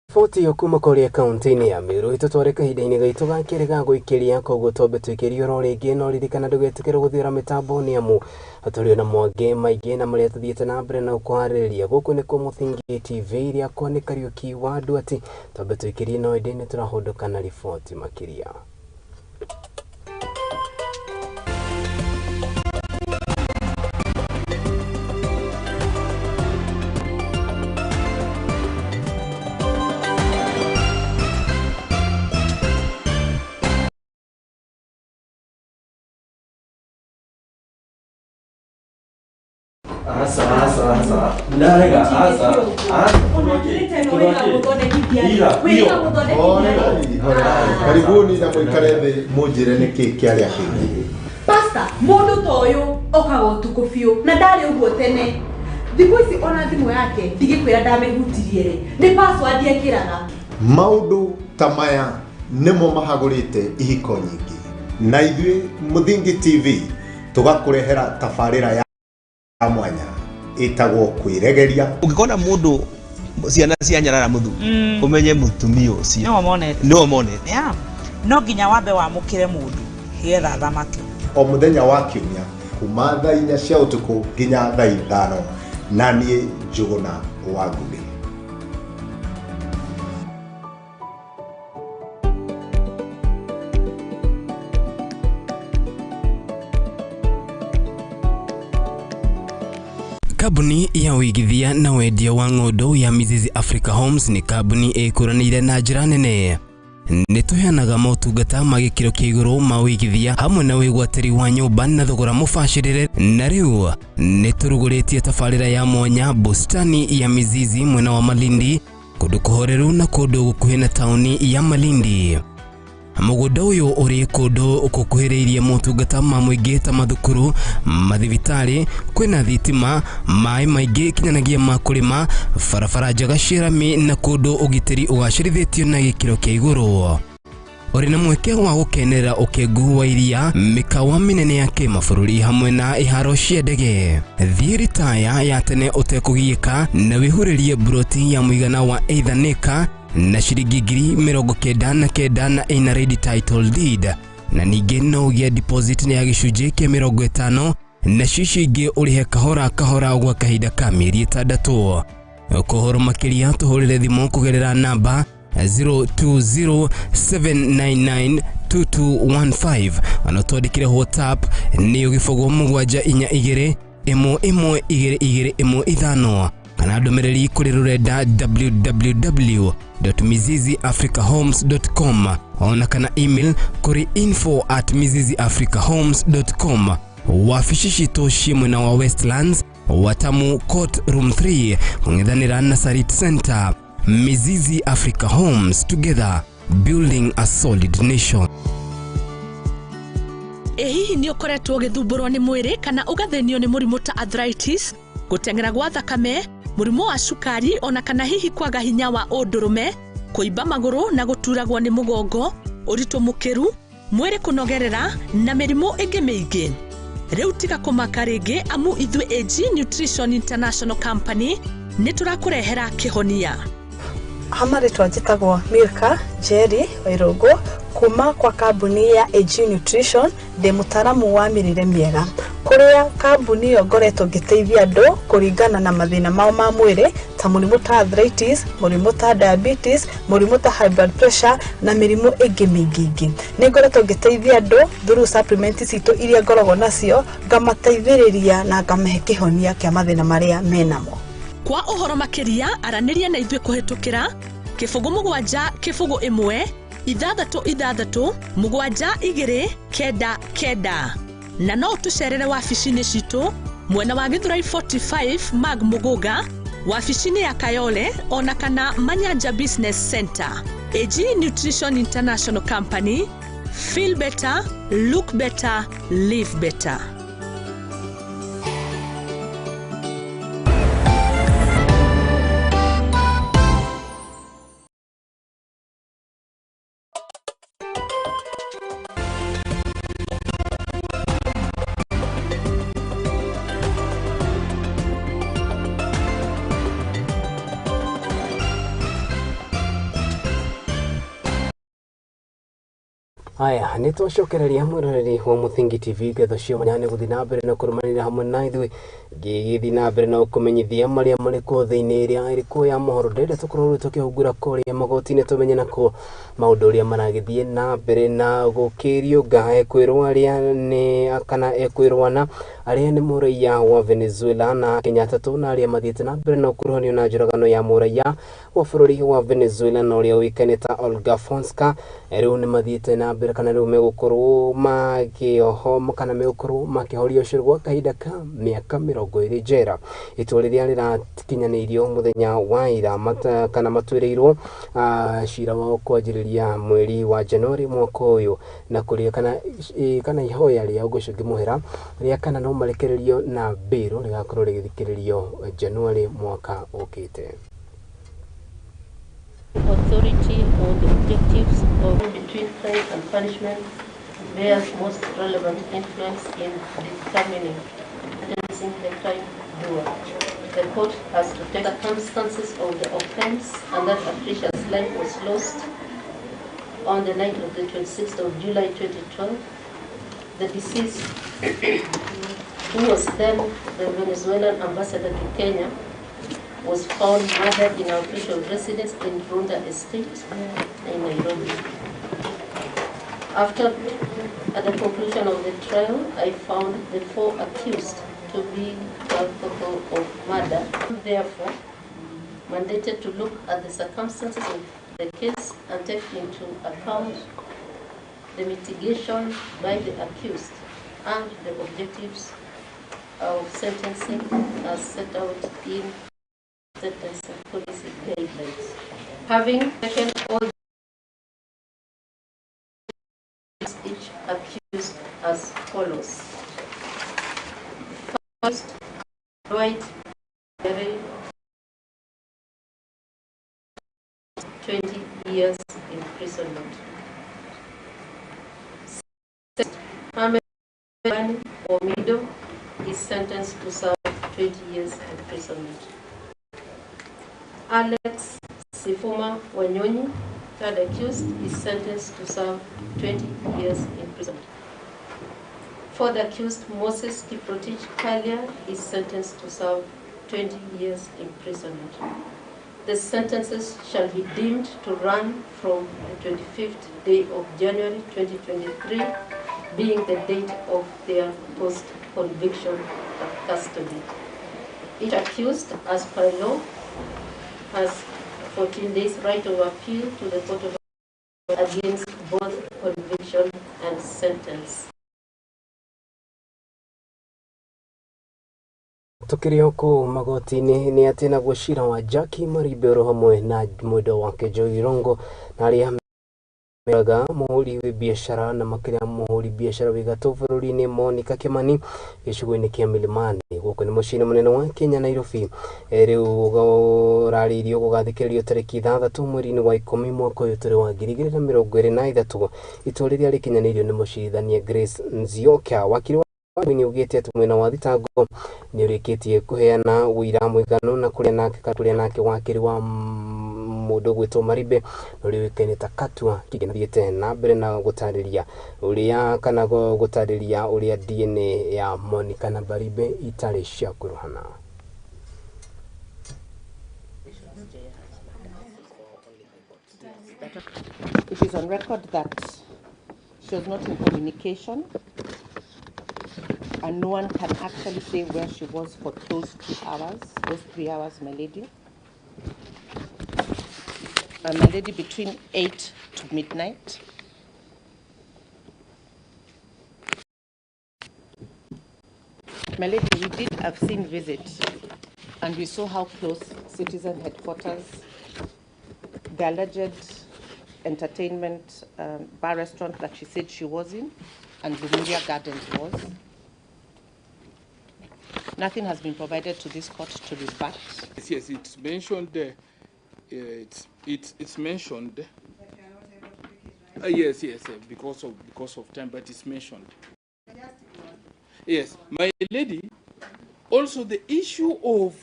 Riboti yo kuma kũrĩa kaunti-inĩ ya Meru ĩtũtware kahinda-inĩ gaitũ ga kerĩ ga gũikĩria koguo twambe twĩkĩrie oro rĩngĩ no ririkana ndũgetĩkĩre gũthiũra mĩtambo nĩ amu tũrĩ na mwangĩ maingĩ na marĩa tũthiĩte na mbere na kũharĩrĩria gũkũ nĩ kwa Mũthingi TV rĩakwa nĩ Kariuki wa Nduati twambe twĩkĩrie no ĩndĩ nĩ tũrahũndũka na riboti makĩria. Karibuni na mwikare thĩ mũnjĩre nĩkĩ kĩarĩa kĩngĩ. Pastor, mũndũ ta ũyũ okaga ũtukũ biũ na ndarĩ ũguo tene. Thikũ ici ona thimũ yake ndigĩkwĩra ndamĩhutirie rĩ. Nĩ password ekĩraga. Maũndũ ta maya nĩmo mahagũrĩte ihiko nyingĩ. Na ithuĩ Mũthingi TV tũgakũrehera tabarĩra ya mwanya itagwo kwiregeria. Ungikona mundu ciana cia nyarara muthu umenye mutumia ucio no monete no nginya wambe wamukire mundu hietha thamake o muthenya wa kiumia kuma thaa 4 cia utuku nginya thaa 5 na niĩ Njuguna wa Ngugi. Kambuni ya wigithia na wendia wa ng'ondu ya Mizizi Africa Homes ni kambuni ikuranire na njira nene. Nituheanaga motungata ma gikiro kia iguru ma wigithia hamwe na wigwatiri wa nyumba na thogora mubashirire. Na riu nituruguritie tabarira ya mwanya bustani ya Mizizi mwena wa Malindi, kundu kuhoreru na kundu gukuhi na tauni ya Malindi. Mugunda uyu uri kundu ukukuhiriirie motungata ma muingi ta mathukuru, mathibitari, kwina thitima, mai maingi kinyanagia ma kurima, barabara njega cirami na kundu ugitiri ugacirithitio na gikiro kia iguru. Uri na mweke wa gukenera ukengu wa iria, mikawa minene ya kimabũrũri hamwe na iharo cia ndege. Thie ritaya ya tene utekugiika na wihuririe broti ya muigana wa eithaneka na ciringi 99,000 na ina ready title deed, na ningĩ no ũgĩe deposit ya gĩcunjĩ kĩa 50 na cici ingĩ ũrĩhe kahora kahora gwa kahinda ka mĩeri 6. Kũhoro makĩria tũhũrĩre thimũ kũgerera namba 0207992215 ona twandĩkĩre WhatsApp nĩ ũgĩbogwo 7112215 kana ndũmĩrĩri kũrĩ rũrenda www.miziziafricahomes.com ona kana email kũrĩ info@miziziafricahomes.com. Wabici citũ ci mwena wa Westlands, Watamu Court Room 3 kũng'ethanĩra na Sarit Center. Mizizi Africa Homes, together building a solid nation. Hihi ni ukoretwo ugithumburwo ni mwiri kana ugathenio ni murimu ta arthritis, gutengera gwa thakame, murimu wa cukari ona kana hihi kwaga hinya wa undurume, kuimba maguru na guturagwo ni mugongo, uritu mukiru, mwiri kunogerera na mirimu ingi miingi. Riu tiga kumaka ringi amu ithu AG Nutrition International Company ni turakurehera kihonia. Hamaritwa njitagwo Milka Jerry Wairungu kuma kwa kambuni ya AG Nutrition, ndi mutaramu wa mirire miega, kuria kambuni yo ngoretwo ngiteithia andu kuringana na mathina mao ma mwiri ta murimu ta arthritis, murimu ta diabetes, murimu ta high blood pressure na mirimu ingi mingi. Ni ngoretwo ngiteithia andu through supplements citu iria ngoragwo nacio, ngamateithĩrĩria na ngamahe kihonia kia mathina maria menamo. Kwa uhoro makiria araniria na ithwe kuhitukira 07 1 6 na no tucerere wabici-inĩ citũ mwena wa Githurai 45 Mag Muguga, wabici-inĩ ya Kayole ona kana Manyanja Business Center. AG Nutrition International Company, feel better, look better, live better. Aya nĩ twacokereria mwĩroreri wa Muthingi TV ngetho cio manyane gũthiĩ na mbere na kũrũmanĩrĩra hamwe na ithuĩ ngĩgĩthiĩ na mbere na ũkũmenyithia marĩa marĩ kuo thĩinĩ ĩrĩa ĩrĩ ya mohoro. Ndĩrenda tũkorwo tũkĩhungura kũrĩa magoti-inĩ tũmenye nako maũndũ ũrĩa maragĩthiĩ na mbere na gũkĩriũnga kwĩrwo arĩa nĩ kana kwĩrwana arĩa nĩ mũraiya wa Venezuela na Kenya atatũ na arĩa mathiĩte na mbere na ũkuruhanio na njũragano ya mũraiya wa bũrũri wa Venezuela na ũrĩa ũĩkaine ta Olga Fonseca. Rĩu nĩ mathiĩte na mbere kana rĩu megũkorwo makĩoho kana megũkorwo makĩhorio ũcũrũ gwa kahinda ka mĩaka 20 njera. Itua rĩrĩa rĩrakinyanĩirio mũthenya wa ira kana matuĩrĩirwo cira wao kwanjĩrĩria mweri wa Januari mwaka ũyũ na kũrĩa kana ihoya rĩa gũcũngĩ mũhera rĩa kana no marekererio na mbĩrũ rĩgakorwo rĩgĩthikĩrĩrio Januari mwaka ũkĩte. Authority or the objectives of between crime and punishment bears most relevant influence in determining sentencing the crime doer. the court has to take circumstances of the offense and that Patricia's life was lost on the night of the 26th of July 2012. The deceased, who was then the Venezuelan ambassador to Kenya, was found murdered in our official residence in Runda Estate in Nairobi. At the conclusion of the trial, I found the 4 accused to be culpable of murder, therefore mandated to look at the circumstances of the case and take into account the mitigation by the accused and the objectives of sentencing as set out in sentencing policy guidelines. Having taken all each accused as follows. First, Nduati, 20 years imprisonment. Second, Hwaini is sentenced to serve 20 years imprisonment. Alex Sifuma Wanyonyi, third accused, is sentenced to serve 20 years imprisonment. Fourth accused, Moses Kiprotich Kalia, is sentenced to serve 20 years imprisonment. The sentences shall be deemed to run from the 25th day of January 2023, being the date of their post-conviction custody. Each accused, as per law, has 14 days right of appeal to the Court of Appeal against both conviction and sentence. Tukiri huku magoti-inĩ nĩ atĩ naguo cira wa Jackie Maribero hamwe na mwendwa wake Joy Rongo na arĩa meraga mũhũri wa biacara na makĩria mũhũri biacara wĩ gatũ bũrũri-inĩ Monica Kimani gĩcigo-inĩ kĩa Milimani gũkũ nĩ mũciĩ mũnene wa Kenya Nairobi. Rĩu ũrarĩirio gũgathikĩrĩrio tarĩki 6 mweri-inĩ wa 10 mwaka ũyũ tũrĩ wa 2023. Itua rĩrĩa rĩkinyanĩirio nĩ mũcirithania Grace Nzioka. Wakiri Hwaini ugĩte atĩ mwena wa thitango nĩ ũrĩkĩtie kũheana ũira mũiganu na kũrĩa nake wakiri wa mũndũ gwĩtwo Maribe ũrĩa ũĩkaine ta Katua kĩgĩthiĩte na mbere na gũtarĩria ũrĩa DNA ya Monica na Maribe itarĩ cia kũrũhana. It is on record that she was not in communication and no one can actually say where she was for those 2 hours, those 3 hours, my lady. My lady, between 8 to midnight. My lady, we did a scene visit and we saw how close Citizen Headquarters, the alleged entertainment bar restaurant that she said she was in, and Lumiria Gardens was. Nothing has been provided to this court to rebut. Yes, it's mentioned. It's mentioned. Yes, because of time, but it's mentioned. Yes, my lady. Also, the issue of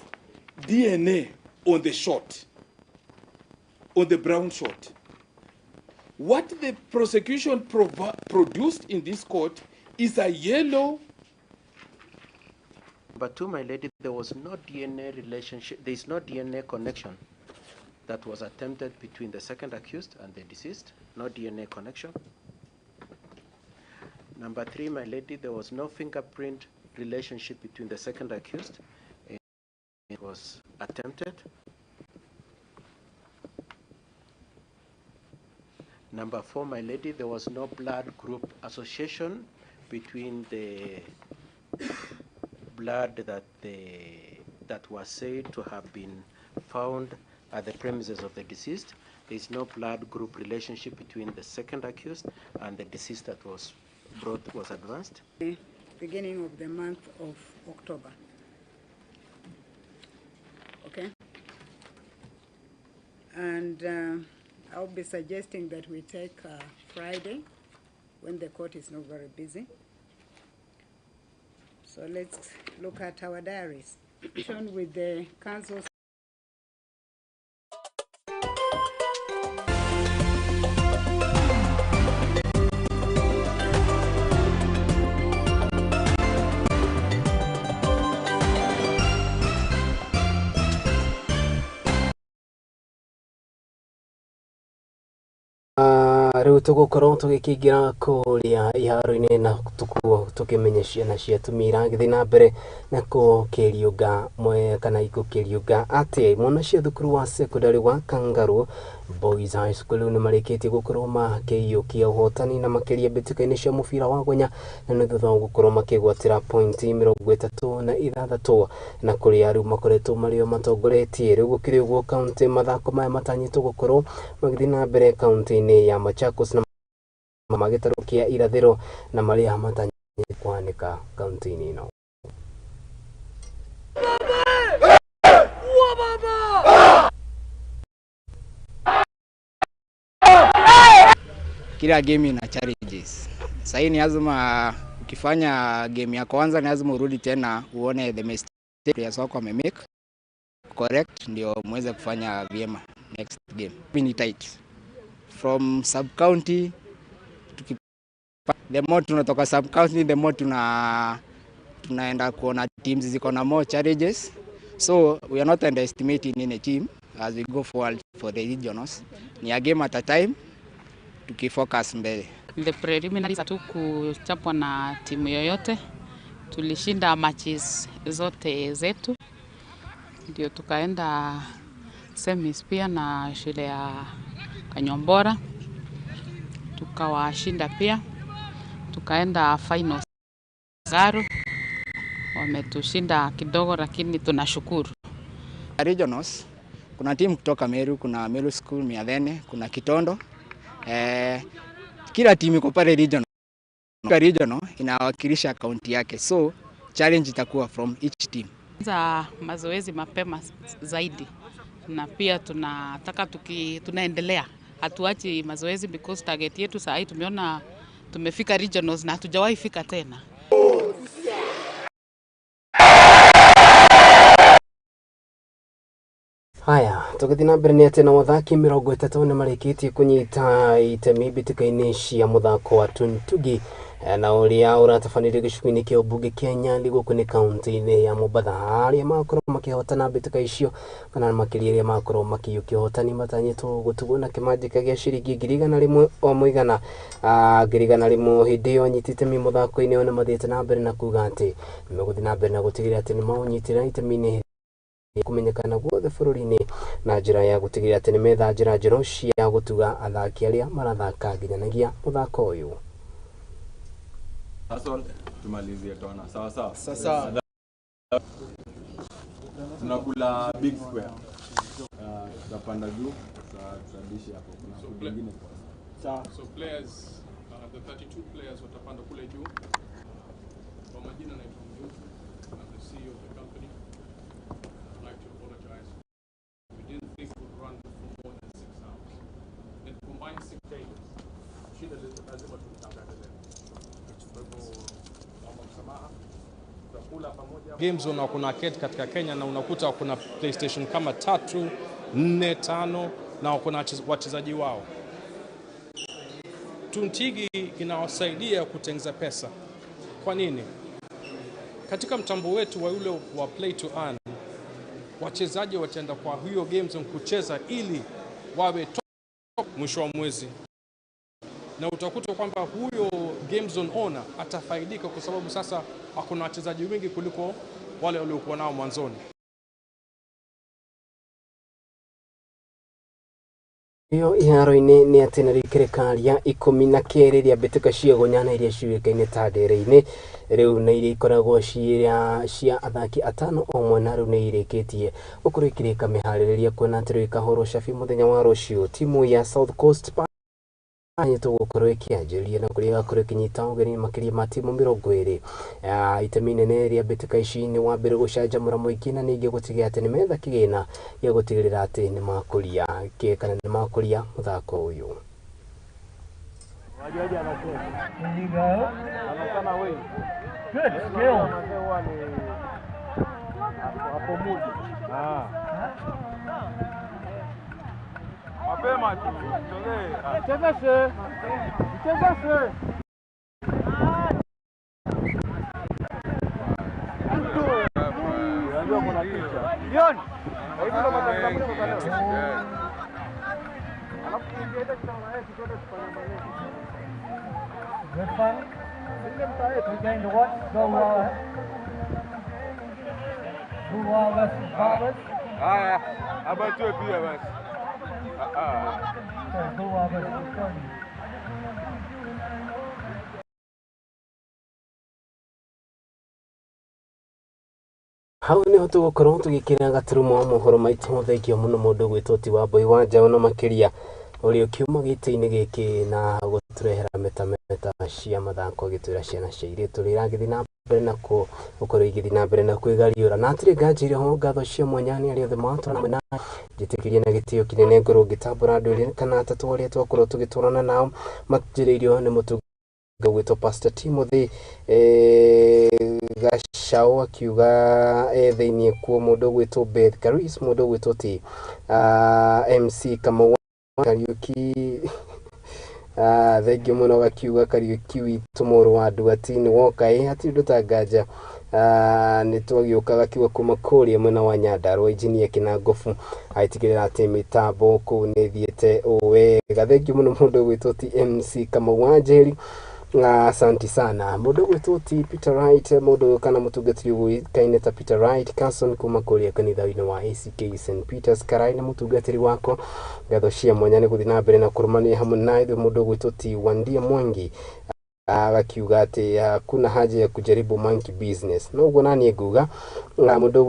DNA on the shot, on the brown shot. What the prosecution produced in this court is a yellow. But to my lady, there was no DNA relationship. There is no DNA connection that was attempted between the second accused and the deceased. No DNA connection. Number 3, my lady, there was no fingerprint relationship between the second accused and it was attempted. Number 4, my lady, there was no blood group association between the blood that was said to have been found at the premises of the deceased. There is no blood group relationship between the second accused and the deceased that was advanced. Beginning of the month of October. Okay? And I'll be suggesting that we take Friday when the court is not very busy. So let's look at our diaries. with the council. Riu tugukorwo tugikingira kuria iharo-ini na tukimenya ciana ciatu iragithi na mbere na gukiriunga kana igukiriunga ati mwana cia thukuru wa secondary wa Kangaru Boys High School ni marikitie gukorwo makiyukia uhotani na makiria mbitikaini cia mubira wa gonya na ni thutha wa gukorwo makigwatira point 36 na kuria riu makoretwo mario matongoretie riu gukiri uguo county mathako maya matanyitwo gukorwo magithi na mbere county-ini ya Machakos na magitarukia irathiro na maria matanyitwo kwanika county-ini ino. Kila game ina challenges. Sasa ni lazima ukifanya game ya kwanza ni lazima urudi tena uone the mistake players wako wamemake correct ndio muweze kufanya vyema next game. Ni tight. From sub county the more tunatoka sub county the more tunaenda kuona teams ziko na more challenges. So we are not underestimating any team as we go forward for the regionals. Ni a game at a time. Tukifocus mbele. The preliminaries tu kuchapwa na timu yoyote. Tulishinda matches zote zetu. Ndio tukaenda semis pia na shule ya Kanyombora. Tukawashinda pia. Tukaenda finals. Garu wametushinda kidogo lakini tunashukuru. Regionals kuna timu kutoka Meru, kuna Meru School Miadhene, kuna Kitondo. Kila timu iko pale regional inawakilisha kaunti yake, so challenge itakuwa from each team. Za mazoezi mapema zaidi na pia tunataka tunaendelea, hatuachi mazoezi because target yetu saa hii tumeona tumefika regionals na hatujawahi fika tena. Haya, tugithi na mbere ni ati na wathaki 30 ni marikitie kunyita itemi mbitikaini cia muthako wa tuntugi na uria uratafanire gicukini kia ubunge Kenya ligo ni county-ini ya Mombasa aria makorwo makihotana mbitika icio kana makiria aria makorwo makiyukia hotani matanyitwo gutuguna kimanjika gia ciringi 100 o muigana 100 hindi iyo anyitite mi muthako-ini ona mathiite na mbere na kuga ati meguthi na mbere na gutigira ati ni maunyitira itemi-ini kumenyekana guothe bururi-ini na njira ya gutigira ati ni metha njira njeru cia gutuga athaki aria marathaka nginyanagia muthako uyu. Sasa tumalizie tona. Sawa sawa. Sasa tunakula big square. Tutapanda juu, tutadishi hapo. Kuna kitu kingine kwa. Sawa. So players, the 32 players watapanda kule juu. Kwa majina naitwa Nduati, I'm the CEO of the company. I'd like to apologize. We didn't think we'd run for more than 6 hours. And combined 6 days. Shida lazima tutangaze leo. Game zone kuna arcade katika Kenya na unakuta kuna PlayStation kama 3, 4, 5 na kuna wachezaji wao. Tuntigi inawasaidia kutengeneza pesa. Kwa nini? Katika mtambo wetu wa ule wa play to earn, wachezaji wataenda kwa hiyo game zone kucheza ili wawe top mwisho wa mwezi. Na utakuta kwamba huyo game zone owner atafaidika kwa sababu sasa hakuna wachezaji wengi kuliko wale waliokuwa nao mwanzoni. Iyo iharo-ini ni ati na thirikari ya 12 ria mbitika cia gonyana iria ciuikaine ta ndere-ini riu na iria ikoragwo cia athaki 5 o mwena riu ni irikitie gukorwo ikirika mihaririria kuona ati riu ikahorwo cabi muthenya wa rucio timu ya South Coast anyitwo gukorwo ikianjiria na kuria gakorwo kinyita ugeni makiria ma timu 20 itemi nene ria mbitika ici ni wa mbere gucanjamura muingi na ningi gutigia ati ni metha kigina gia gutigirira ati ni makuria kana ni makuria muthako uyu. Wajaji anasema wewe. Good skill. Hapo mudi. Mapema tu. Chezeshe. Chezeshe. Ndio kuna picha. Jioni. Hivi ndo matangazo kwa leo. Alafu ingeenda kwa yeye kidogo tufanye maneno. Good fun. Ile mtae we going to watch Go versus Barbers. Haya, hapa tu pia basi. Go versus hau niho tugukorwo tugikira gaturumo wa mohoro maitu thengio muno mundu gwitoti wa Boy Wanja ona makiria uri ukiuma gite-ini giki na guturehera metameta cia mathako gitwira ciana cia iritu riragithi na mbere na gukorwo igithi na mbere na kwigariura na atiri nganjire ho ngatho cia mwanyani ari othe matwana mwena njitikirie na gitio kinene ngoro ngitambura ndwire kana atatu aria twakorwo tugitwarana nao matjiriirio ni mutu gwitwo Pastor Timothy Gashao akiuga thiini kuo mundu gwitwo Beth Karis mundu gwitwo ti MC kama Kariuki thengio muno gakiuga Kariuki witu muru wa Nduati ni woka hati ndutanganja ni twagiuka gakiuga kuma kuria mwena wa Nyandarua injinia Kinangofu aitigirira ati mitambo ku ni thiete owe gathengio muno mundu gwitwo ti MC kama wanjeri asante sana mundu gwitwo ti Peter Wright mundu kana mutungatiri uikaine ta Peter Wright Carson kuma kuria kanitha-ini wa ACK St Peters Karai na mutungatiri wako ngatho cia mwanya ni guthi na mbere na kurumania hamwe na ithu mundu gwitwo ti Wandia Mwangi agakiuga ati kuna haja ya kujaribu monkey business no ugo nani nguga mundu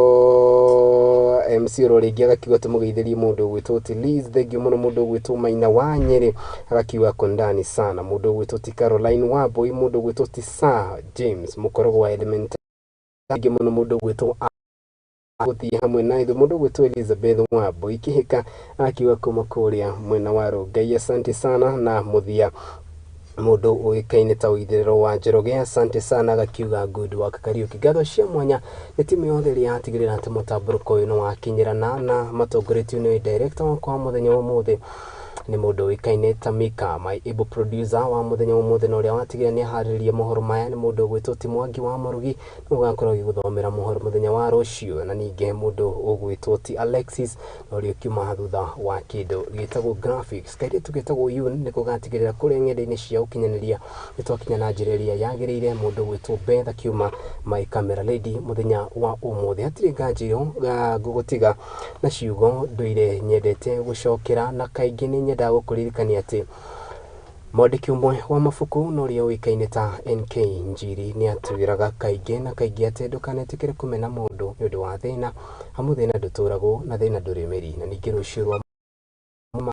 gwitwo MC Roringi agakiuga tumugeithĩrie mundu gwitwo ti Liz thengio muno mundu gwitwo Maina wa Nyeri agakiuga kondani sana mundu gwitwo ti Caroline wa Boy mundu gwitwo ti Sir James mukorogo wa Element thengio muno mundu gwitwo guthi hamwe na ithu mundu gwitwo Elizabeth wa Boy kihika akiuga kuma kuria mwena wa Rongai asante sana na muthia mundu uikaine ta uithiriro wa Njoroge asante sana gakiuga good work Kariuki ngatho cia mwanya ni timu yothe ria atigirira ati mutamburuko uyu no wakinyirana na matongoretio ni director kwa muthenya wa muthe ni mundu uikaine ta Mika my able producer wa muthenya wa muthe no ria watigirira ni haririe mohoro maya ni mundu gwitwo ti Mwangi wa Marugi no gakorwo giguthomera mohoro muthenya wa rucio na ninge mundu ugwitwo ti Alexis no ria kiuma thutha wa kindu gitagwo graphics kaire tugitagwo yun ni kugatigirira kuri ng'enda-ini cia ukinyaniria nitwakinya na njira iria yagirire mundu gwitwo Betha kiuma my camera lady muthenya wa umuthe hatiri nganjiro gugutiga na ciugo nduire nyendete gucokera na kaingi ni nyenda gukuririkania ati mwandiki umwe wa mabuku no ria uikaine ta NK Njiri ni atwiraga kaingi na kaingi ati ndukanetikire kumena mundu ni undu wa thina hamu thina nduturagwo na thina ndurimeri na ningi rucio rwa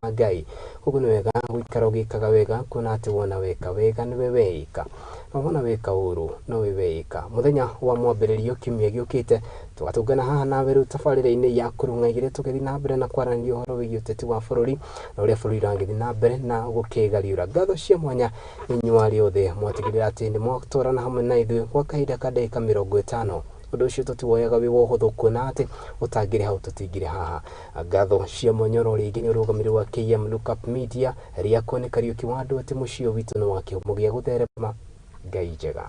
Ngai ugu ni wega guikara ugikaga wega kuna ati wona weka wega niwe weika na wona weka uru no we weika muthenya wa mwambiririo kimia giukite tugatungana haha nawe riu tabarira-ini ya kurung'aigire tugethi na mbere na kwaranĩria uhoro wĩgiĩ ũteti wa bũrũri na ũrĩa bũrũri ũragithi na mbere na gũkĩgariũra ngatho cia mwanya inyuĩ othe mwatigĩrĩra atĩ nĩ mwatwarana hamwe na ithuĩ gwa kahinda ka ndagĩka 50 undu ucio tutiwoyaga wi wohotho kuona ati utangire hau tutingire haha ngatho cia monyoro ringi ni urugamiri wa KM Lookup Media ria kone Kariuki wa Nduati mucio witu no wake mugia gutherema Ngai njega.